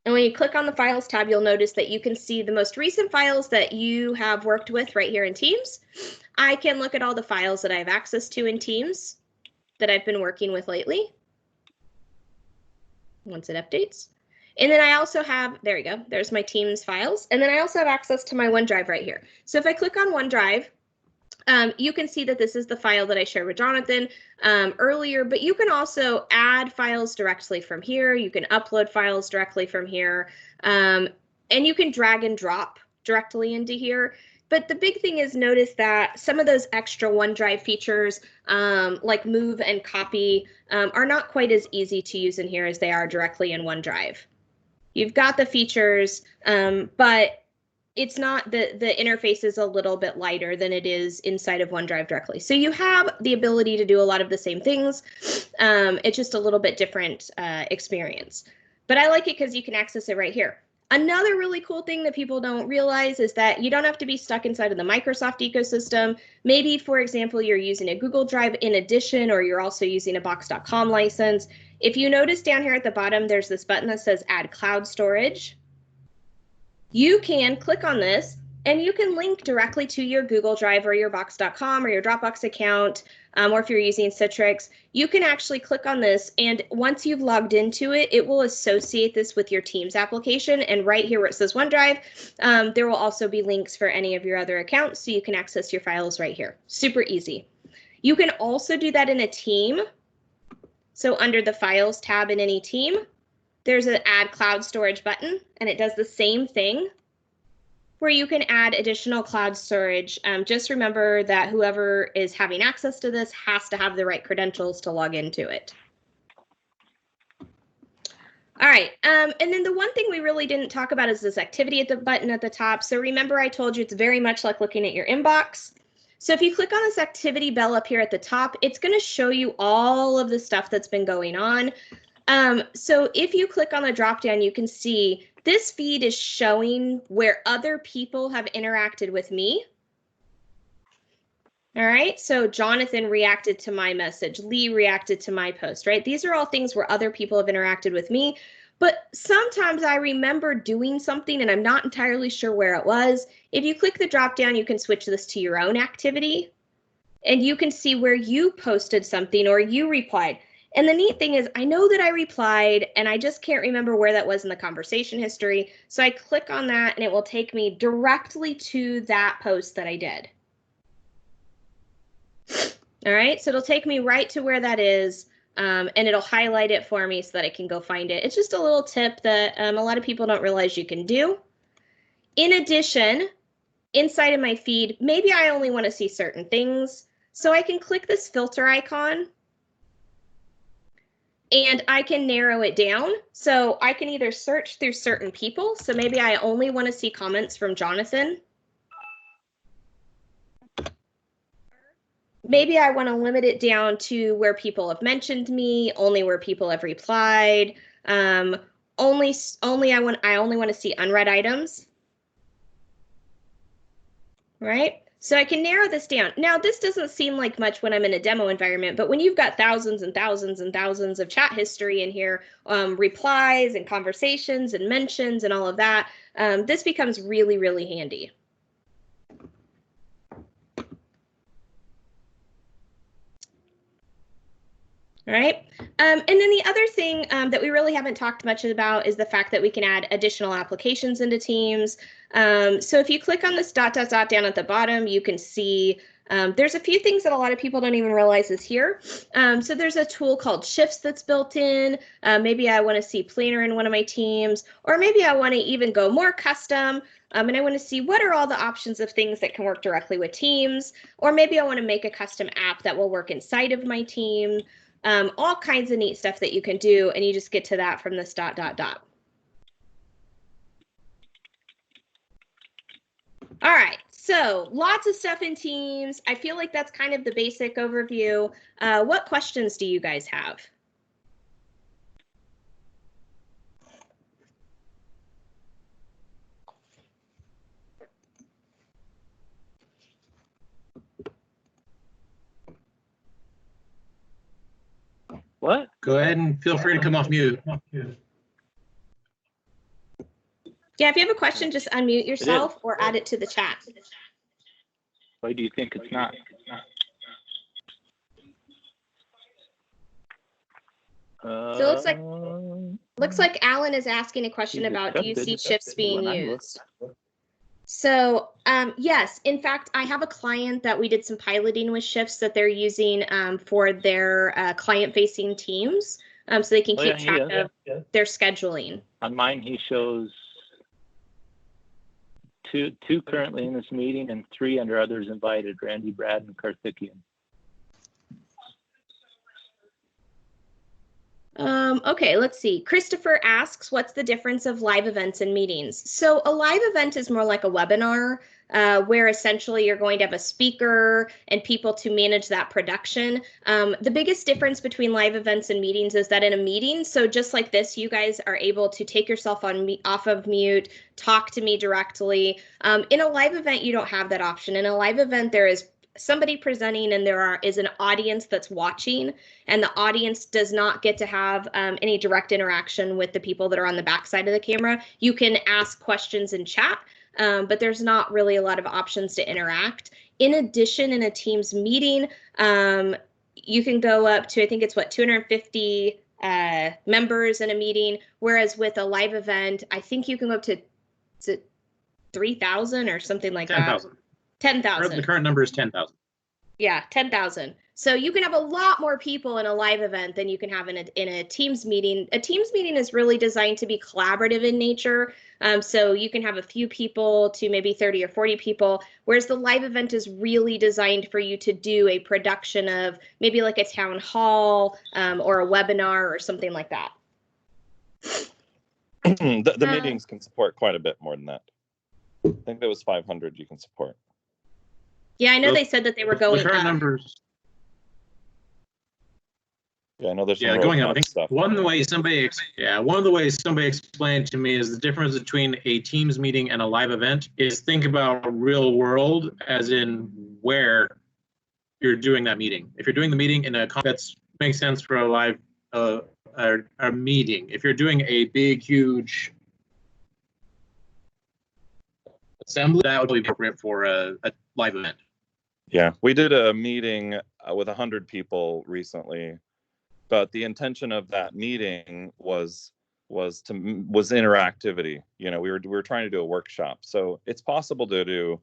And when you click on the Files tab, you'll notice that you can see the most recent files that you have worked with right here in Teams. I can look at all the files that I have access to in Teams that I've been working with lately once it updates. And then I also have, there we go, there's my Teams files. And then I also have access to my OneDrive right here. So if I click on OneDrive, you can see that this is the file that I shared with Jonathan earlier, but you can also add files directly from here. You can upload files directly from here, and you can drag and drop directly into here. But the big thing is notice that some of those extra OneDrive features like move and copy are not quite as easy to use in here as they are directly in OneDrive. You've got the features, but it's not, the interface is a little bit lighter than it is inside of OneDrive directly. So you have the ability to do a lot of the same things. It's just a little bit different experience. But I like it because you can access it right here. Another really cool thing that people don't realize is that you don't have to be stuck inside of the Microsoft ecosystem. Maybe, for example, you're using a Google Drive in addition, or you're also using a Box.com license. If you notice down here at the bottom, there's this button that says Add Cloud Storage. You can click on this and you can link directly to your Google Drive or your Box.com or your Dropbox account, or if you're using Citrix, you can actually click on this, and once you've logged into it, it will associate this with your Teams application. And right here where it says OneDrive, there will also be links for any of your other accounts, so you can access your files right here. Super easy. You can also do that in a team. So under the Files tab in any team, there's an Add Cloud Storage button, and it does the same thing, where you can add additional cloud storage. Just remember that whoever is having access to this has to have the right credentials to log into it. All right, and then the one thing we really didn't talk about is this activity at the button at the top. So remember I told you it's very much like looking at your inbox. So if you click on this activity bell up here at the top, it's going to show you all of the stuff that's been going on. So if you click on the drop down, you can see this feed is showing where other people have interacted with me. All right, so Jonathan reacted to my message, Lee reacted to my post, right? These are all things where other people have interacted with me, but sometimes I remember doing something and I'm not entirely sure where it was. If you click the drop down, you can switch this to your own activity and you can see where you posted something or you replied. And the neat thing is I know that I replied and I just can't remember where that was in the conversation history. So I click on that and it will take me directly to that post that I did. All right, so it'll take me right to where that is, and it'll highlight it for me so that I can go find it. It's just a little tip that a lot of people don't realize you can do. In addition, inside of my feed, maybe I only want to see certain things. So I can click this filter icon and I can narrow it down. So I can either search through certain people. So maybe I only want to see comments from Jonathan. Maybe I want to limit it down to where people have mentioned me, only where people have replied. I only want to see unread items. Right? So I can narrow this down. Now, this doesn't seem like much when I'm in a demo environment, but when you've got thousands and thousands and thousands of chat history in here, replies and conversations and mentions and all of that, this becomes really, really handy. All right. And then the other thing that we really haven't talked much about is the fact that we can add additional applications into Teams. So if you click on this dot, dot, dot down at the bottom, you can see there's a few things that a lot of people don't even realize is here. So there's a tool called Shifts that's built in. Maybe I want to see Planner in one of my teams, or maybe I want to even go more custom. And I want to see what are all the options of things that can work directly with Teams, or maybe I want to make a custom app that will work inside of my team. All kinds of neat stuff that you can do, and you just get to that from this dot, dot, dot. All right, so lots of stuff in Teams. I feel like that's kind of the basic overview. What questions do you guys have? What? Go ahead and feel free to come off mute. Yeah, if you have a question, just unmute yourself or add it to the chat. Why do you think it's not? So it looks like Alan is asking a question about, do you see shifts being used? So yes, in fact, I have a client that we did some piloting with shifts that they're using for their client-facing teams, so they can keep track of their scheduling. On mine, he shows two currently in this meeting and 3 under others invited, Randy, Brad, and Karthikeyan. Okay, let's see. Christopher asks, what's the difference of live events and meetings? So a live event is more like a webinar, where essentially you're going to have a speaker and people to manage that production. The biggest difference between live events and meetings is that in a meeting, so just like this, you guys are able to take yourself off of mute, talk to me directly. In a live event, you don't have that option. In a live event, there is somebody presenting and there is an audience that's watching, and the audience does not get to have any direct interaction with the people that are on the back side of the camera. You can ask questions in chat, but there's not really a lot of options to interact. In addition, in a Teams meeting, you can go up to, I think it's 250 members in a meeting, whereas with a live event, I think you can go up to 3,000 or something like 10,000. that. 10,000. The current number is 10,000. Yeah, 10,000. So you can have a lot more people in a live event than you can have in a Teams meeting. A Teams meeting is really designed to be collaborative in nature. So you can have a few people to maybe 30 or 40 people, whereas the live event is really designed for you to do a production of maybe like a town hall or a webinar or something like that. The meetings can support quite a bit more than that. I think there was 500 you can support. Yeah, I know they said that they were going the current up. Numbers. Yeah, I know there's some going up. I roadmap think stuff. one of the ways somebody explained to me is the difference between a Teams meeting and a live event is think about real world, as in where you're doing that meeting. If you're doing the meeting in a that makes sense for a live a meeting. If you're doing a big, huge assembly, that would be appropriate for a live event. Yeah, we did a meeting with 100 people recently, but the intention of that meeting was interactivity. You know, we were trying to do a workshop, so it's possible to do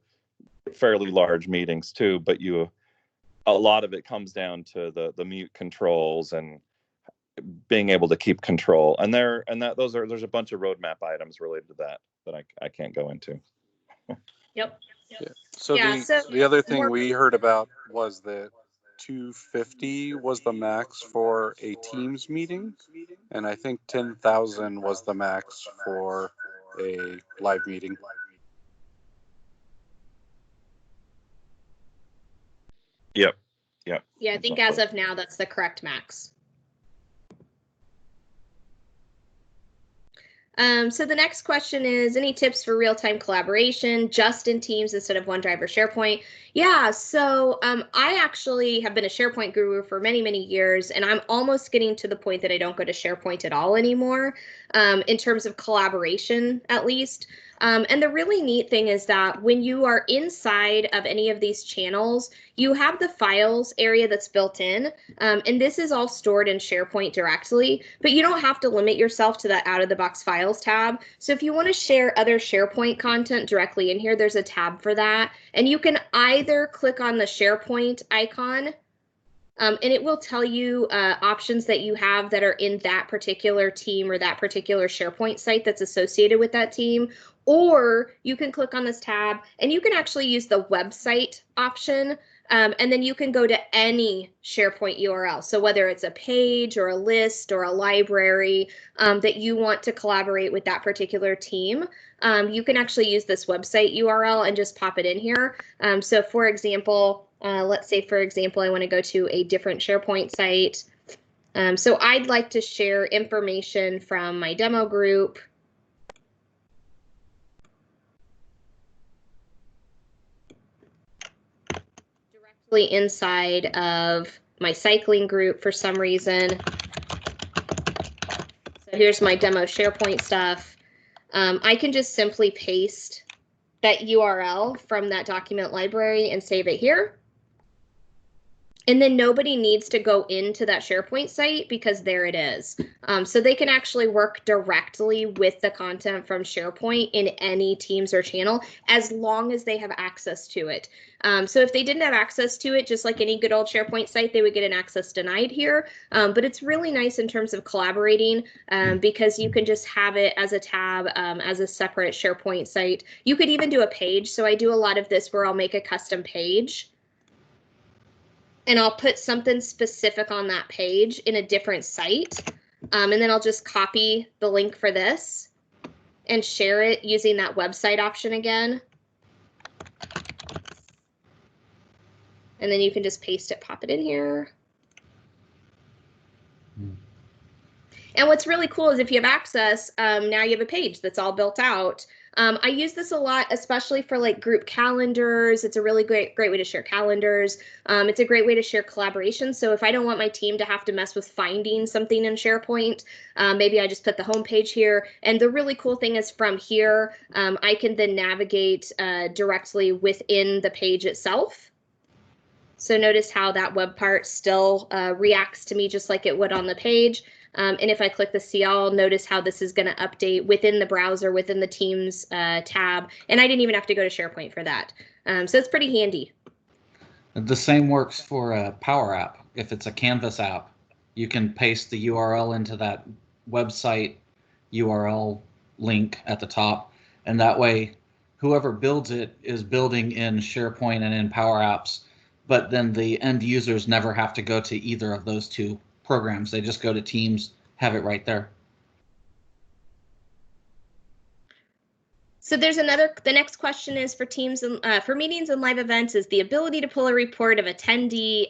fairly large meetings too. But a lot of it comes down to the mute controls and being able to keep control. And there's a bunch of roadmap items related to that I can't go into. Yep. Yeah. So Yeah, the other thing we heard about was that 250 was the max for a Teams meeting, and I think 10,000 was the max for a live meeting. Yep. Yeah, I think as of now, that's the correct max. So the next question is, any tips for real-time collaboration just in Teams instead of OneDrive or SharePoint? Yeah, so I actually have been a SharePoint guru for many, many years, and I'm almost getting to the point that I don't go to SharePoint at all anymore, in terms of collaboration, at least. And the really neat thing is that when you are inside of any of these channels, you have the files area that's built in, and this is all stored in SharePoint directly, but you don't have to limit yourself to that out-of-the-box files tab. So if you want to share other SharePoint content directly in here, there's a tab for that, and you can either click on the SharePoint icon, and it will tell you options that you have that are in that particular team or that particular SharePoint site that's associated with that team. Or you can click on this tab and you can actually use the website option, and then you can go to any SharePoint URL. So whether it's a page or a list or a library that you want to collaborate with that particular team, you can actually use this website URL and just pop it in here. So for example, let's say, for example, I want to go to a different SharePoint site. So I'd like to share information from my demo group. Directly inside of my cycling group for some reason. So here's my demo SharePoint stuff. I can just simply paste that URL from that document library and save it here. And then nobody needs to go into that SharePoint site because there it is. So they can actually work directly with the content from SharePoint in any Teams or channel as long as they have access to it. So if they didn't have access to it, just like any good old SharePoint site, they would get an access denied here. But it's really nice in terms of collaborating because you can just have it as a tab, as a separate SharePoint site. You could even do a page. So I do a lot of this where I'll make a custom page. And I'll put something specific on that page in a different site. And then I'll just copy the link for this and share it using that website option again. And then you can just paste it, pop it in here. And what's really cool is if you have access, now you have a page that's all built out. I use this a lot, especially for like group calendars. It's a really great way to share calendars. It's a great way to share collaboration. So if I don't want my team to have to mess with finding something in SharePoint, maybe I just put the home page here. And the really cool thing is from here, I can then navigate directly within the page itself. So notice how that web part still reacts to me just like it would on the page. And if I click the CL, notice how this is going to update within the browser, within the Teams tab. And I didn't even have to go to SharePoint for that. So it's pretty handy. The same works for a Power App. If it's a Canvas app, you can paste the URL into that website URL link at the top. And that way, whoever builds it is building in SharePoint and in Power Apps. But then the end users never have to go to either of those two programs. They just go to Teams, have it right there. So there's the next question is for Teams and for meetings and live events, is the ability to pull a report of attendee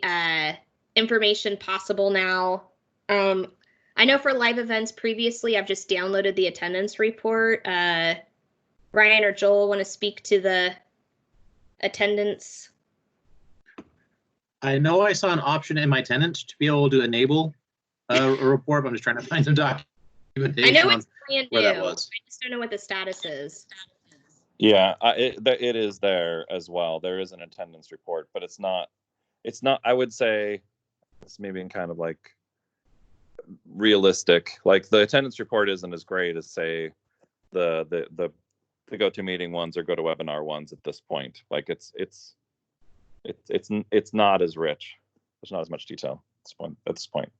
information possible now? I know for live events previously, I've just downloaded the attendance report. Ryan or Joel want to speak to the attendance? I know I saw an option in my tenant to be able to enable a report, but I'm just trying to find some documentation. I know it's brand new. Where that was. I just don't know what the status is. Yeah, it is there as well. There is an attendance report, but it's not, I would say, it's maybe kind of like realistic. Like the attendance report isn't as great as, say, the GoToMeeting ones or GoToWebinar ones at this point. Like it's not as rich. There's not as much detail at this point.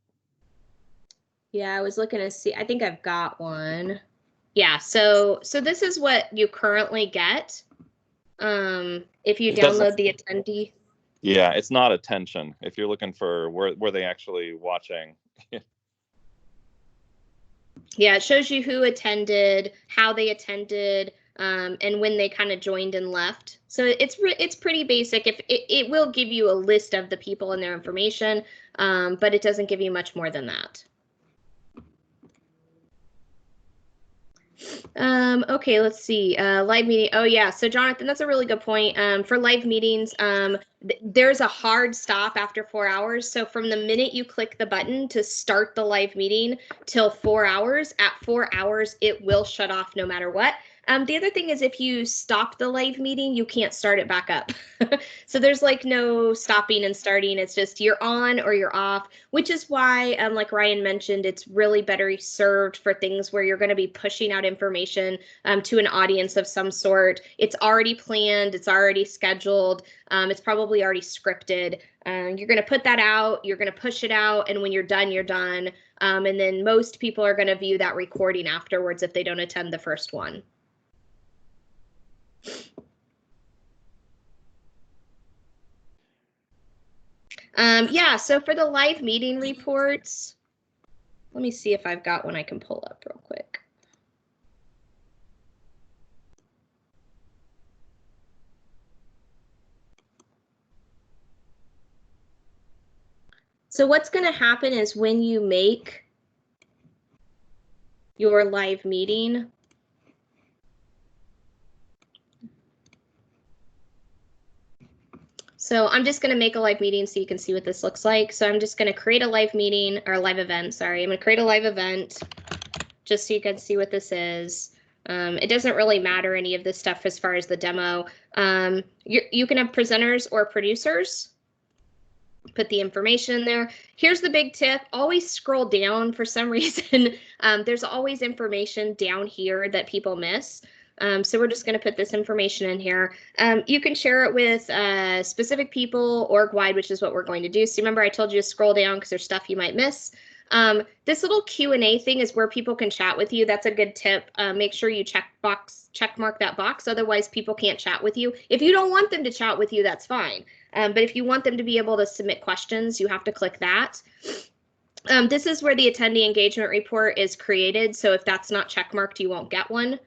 Yeah, I was looking to see. I think I've got one. Yeah, so this is what you currently get if you download the attendee. Yeah, it's not attention. If you're looking for were they actually watching. Yeah, it shows you who attended, how they attended, and when they kind of joined and left. So it's pretty basic. If it will give you a list of the people and their information, but it doesn't give you much more than that. Okay, let's see. Live meeting. Oh yeah. So Jonathan, that's a really good point. For live meetings, there's a hard stop after 4 hours. So from the minute you click the button to start the live meeting till 4 hours, at 4 hours, it will shut off no matter what. The other thing is if you stop the live meeting, you can't start it back up. So there's like no stopping and starting. It's just you're on or you're off, which is why, like Ryan mentioned, it's really better served for things where you're going to be pushing out information to an audience of some sort. It's already planned. It's already scheduled. It's probably already scripted. You're going to put that out. You're going to push it out. And when you're done, you're done. And then most people are going to view that recording afterwards if they don't attend the first one. Yeah, so for the live meeting reports, let me see if I've got one I can pull up real quick. So what's going to happen is when you make your live meeting, so I'm just going to make a live meeting so you can see what this looks like. So I'm just going to create a live meeting or live event. Sorry, I'm going to create a live event just so you can see what this is. It doesn't really matter any of this stuff as far as the demo. You can have presenters or producers. Put the information in there. Here's the big tip. Always scroll down for some reason. There's always information down here that people miss. So we're just going to put this information in here. You can share it with specific people org-wide, which is what we're going to do. So remember I told you to scroll down because there's stuff you might miss. This little Q&A thing is where people can chat with you. That's a good tip. Make sure you check mark that box. Otherwise, people can't chat with you. If you don't want them to chat with you, that's fine. But if you want them to be able to submit questions, you have to click that. This is where the attendee engagement report is created. So if that's not checkmarked, you won't get one.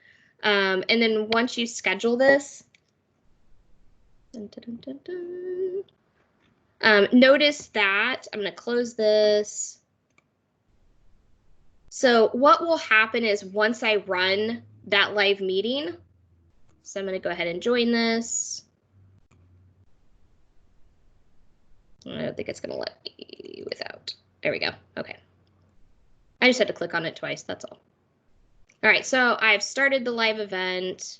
And then once you schedule this, notice that I'm going to close this. So what will happen is once I run that live meeting, so I'm going to go ahead and join this. I don't think it's going to let me without. There we go. Okay. I just had to click on it twice. That's all. All right. So I've started the live event.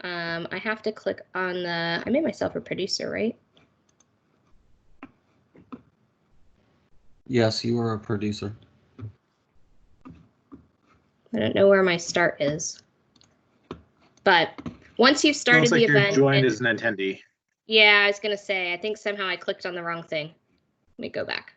I have to click on the, I made myself a producer, right? Yes, you are a producer. I don't know where my start is. But once you've started the event. You're joined as an attendee. Yeah, I was going to say, I think somehow I clicked on the wrong thing. Let me go back.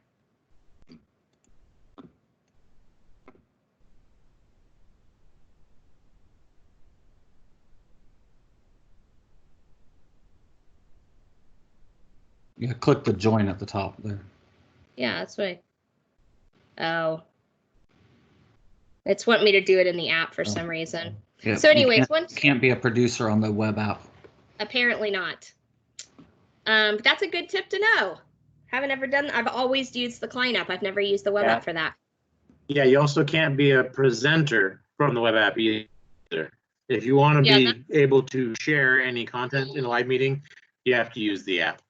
Yeah, click the join at the top there. Yeah, that's right. Oh. It's wanting me to do it in the app for some reason. Yeah, So anyways, you can't be a producer on the web app. Apparently not. But that's a good tip to know. Haven't ever done, I've always used the client app. I've never used the web app for that. Yeah, you also can't be a presenter from the web app either. If you want to be able to share any content in a live meeting, you have to use the app.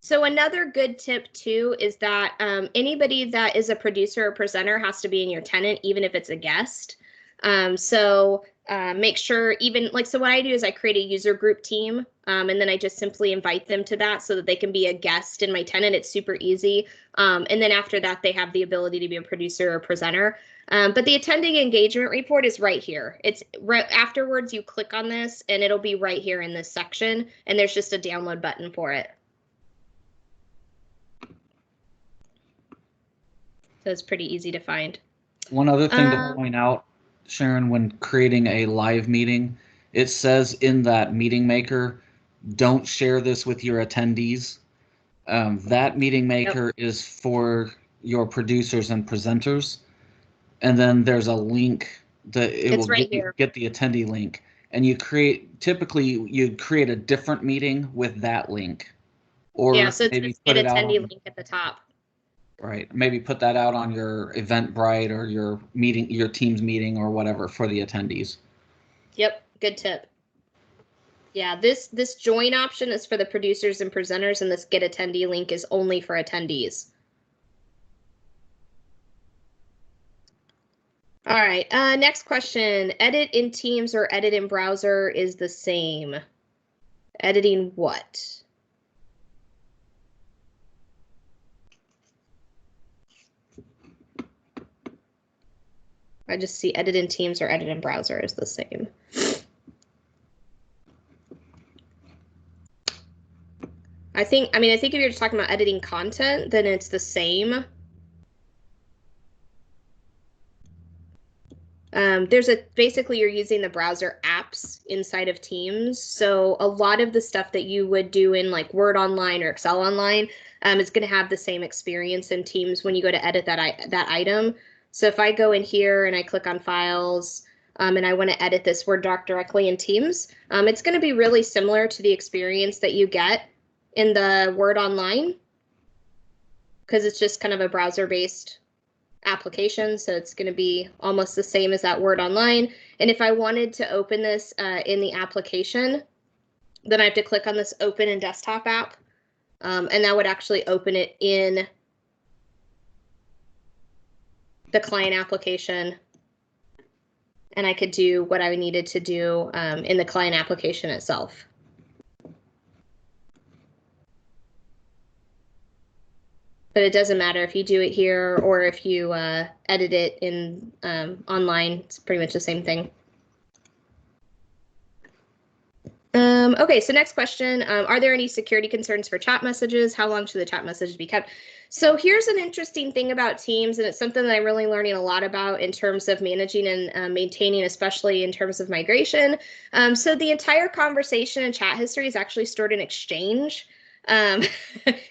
So another good tip too is that anybody that is a producer or presenter has to be in your tenant, even if it's a guest. Make sure so what I do is I create a user group team and then I just simply invite them to that so that they can be a guest in my tenant. It's super easy. And then after that, they have the ability to be a producer or presenter. But the attending engagement report is right here. It's right afterwards. You click on this and it'll be right here in this section. And there's just a download button for it. So it's pretty easy to find. One other thing to point out, Sharon, when creating a live meeting, it says in that meeting maker, don't share this with your attendees. That meeting maker is for your producers and presenters. And then there's a link that it will get the attendee link. And typically you create a different meeting with that link. Or yeah, so it's maybe get attendee link at the top. Right. Maybe put that out on your Eventbrite or your Teams meeting or whatever for the attendees. Yep. Good tip. Yeah, this join option is for the producers and presenters, and this get attendee link is only for attendees. All right. Next question. Edit in Teams or edit in browser is the same. Editing what? I just see edit in Teams or edit in browser is the same. I think if you're just talking about editing content, then it's the same. Basically you're using the browser apps inside of Teams. So a lot of the stuff that you would do in like Word Online or Excel Online is going to have the same experience in Teams when you go to edit that item. So if I go in here and I click on files and I want to edit this Word doc directly in Teams, it's going to be really similar to the experience that you get in the Word Online because it's just kind of a browser-based application. So it's going to be almost the same as that Word Online. And if I wanted to open this in the application, then I have to click on this Open in Desktop app, and that would actually open it in the client application, and I could do what I needed to do in the client application itself. But it doesn't matter if you do it here or if you edit it in online. It's pretty much the same thing. Okay, so next question. Are there any security concerns for chat messages? How long should the chat messages be kept? So here's an interesting thing about Teams, and it's something that I'm really learning a lot about in terms of managing and maintaining, especially in terms of migration. So the entire conversation and chat history is actually stored in Exchange.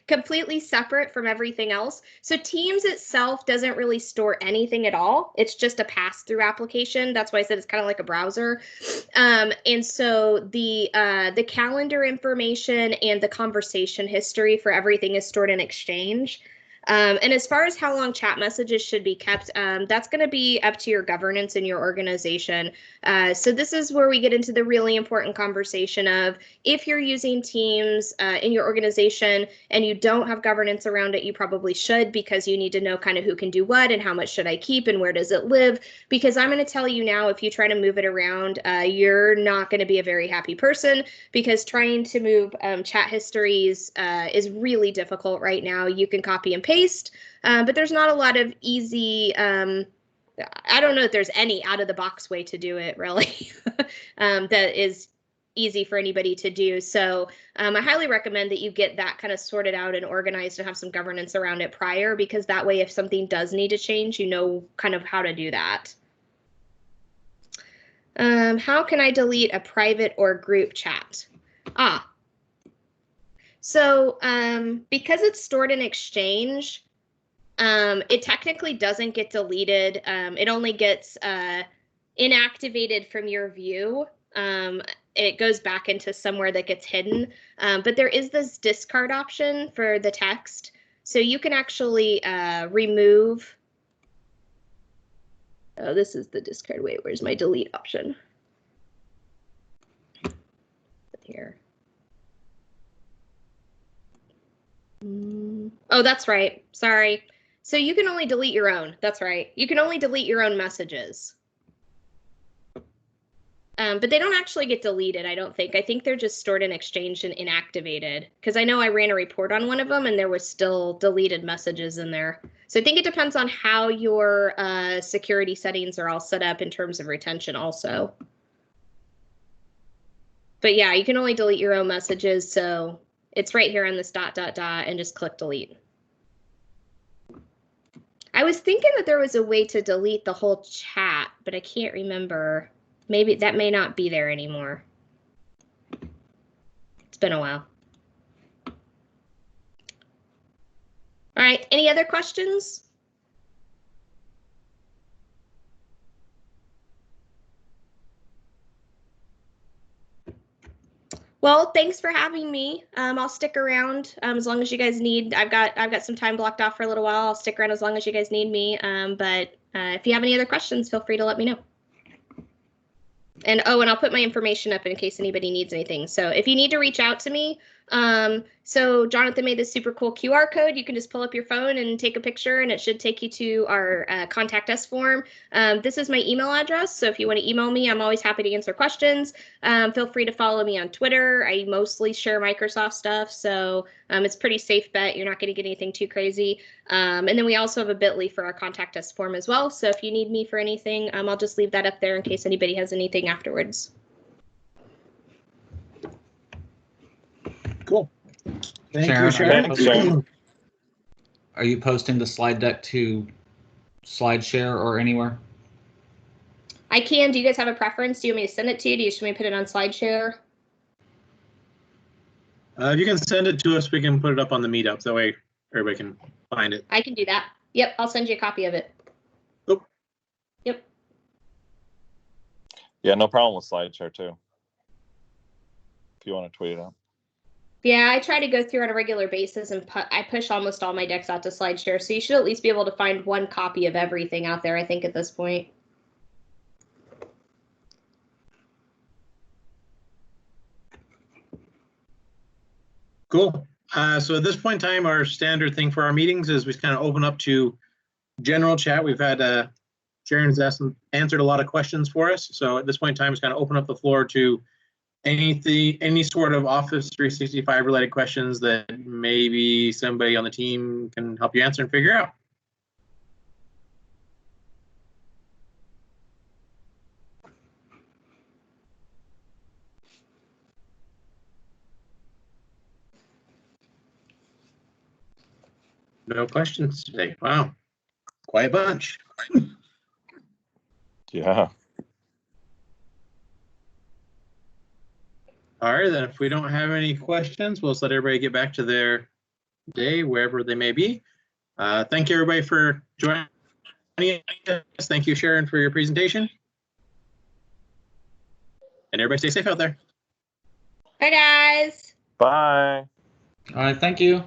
completely separate from everything else. So Teams itself doesn't really store anything at all. It's just a pass-through application. That's why I said it's kind of like a browser. And so the calendar information and the conversation history for everything is stored in Exchange. And as far as how long chat messages should be kept, that's going to be up to your governance in your organization. So this is where we get into the really important conversation of if you're using Teams in your organization and you don't have governance around it, you probably should, because you need to know kind of who can do what and how much should I keep and where does it live. Because I'm going to tell you now, if you try to move it around, you're not going to be a very happy person, because trying to move chat histories is really difficult right now. You can copy and paste, but there's not a lot of easy, I don't know if there's any out of the box way to do it really that is easy for anybody to do. So I highly recommend that you get that kind of sorted out and organized and have some governance around it prior, because that way if something does need to change, you know kind of how to do that. How can I delete a private or group chat? So because it's stored in Exchange, it technically doesn't get deleted. It only gets inactivated from your view. It goes back into somewhere that gets hidden. But there is this discard option for the text. So you can actually remove. Oh, this is the discard. Wait, where's my delete option? Here. Oh, that's right. Sorry. So you can only delete your own. That's right. You can only delete your own messages. But they don't actually get deleted, I don't think. I think they're just stored in Exchange and inactivated. Because I know I ran a report on one of them and there was still deleted messages in there. So I think it depends on how your security settings are all set up in terms of retention also. But yeah, you can only delete your own messages. So it's right here on this ... and just click delete. I was thinking that there was a way to delete the whole chat, but I can't remember. Maybe that may not be there anymore. It's been a while. All right, any other questions? Well, thanks for having me. I'll stick around as long as you guys need. I've got some time blocked off for a little while. I'll stick around as long as you guys need me. But if you have any other questions, feel free to let me know. And oh, and I'll put my information up in case anybody needs anything. So if you need to reach out to me, so Jonathan made this super cool QR code. You can just pull up your phone and take a picture and it should take you to our contact us form. This is my email address. So if you want to email me, I'm always happy to answer questions. Feel free to follow me on Twitter. I mostly share Microsoft stuff. So it's pretty safe bet. You're not going to get anything too crazy. And then we also have a bit.ly for our contact us form as well. So if you need me for anything, I'll just leave that up there in case anybody has anything afterwards. Cool. Thank Sharon, you, Sharon. Thanks, Sharon. Are you posting the slide deck to SlideShare or anywhere? I can. Do you guys have a preference? Do you want me to send it to you? Do you just want me to put it on SlideShare? If you can send it to us, we can put it up on the meetup. That way everybody can find it. I can do that. Yep, I'll send you a copy of it. Oh. Yep. Yeah, no problem with SlideShare too. If you want to tweet it out. Yeah, I try to go through on a regular basis and I push almost all my decks out to SlideShare. So you should at least be able to find one copy of everything out there, I think, at this point. Cool. So at this point in time, our standard thing for our meetings is we kind of open up to general chat. We've had Sharon's answered a lot of questions for us. So at this point in time, it's kind of open up the floor to any sort of Office 365 related questions that maybe somebody on the team can help you answer and figure out. No questions today. Wow. Quite a bunch. Yeah. All right, then if we don't have any questions, we'll just let everybody get back to their day, wherever they may be. Thank you, everybody, for joining us. Thank you, Sharon, for your presentation. And everybody stay safe out there. Bye, guys. Bye. All right, thank you.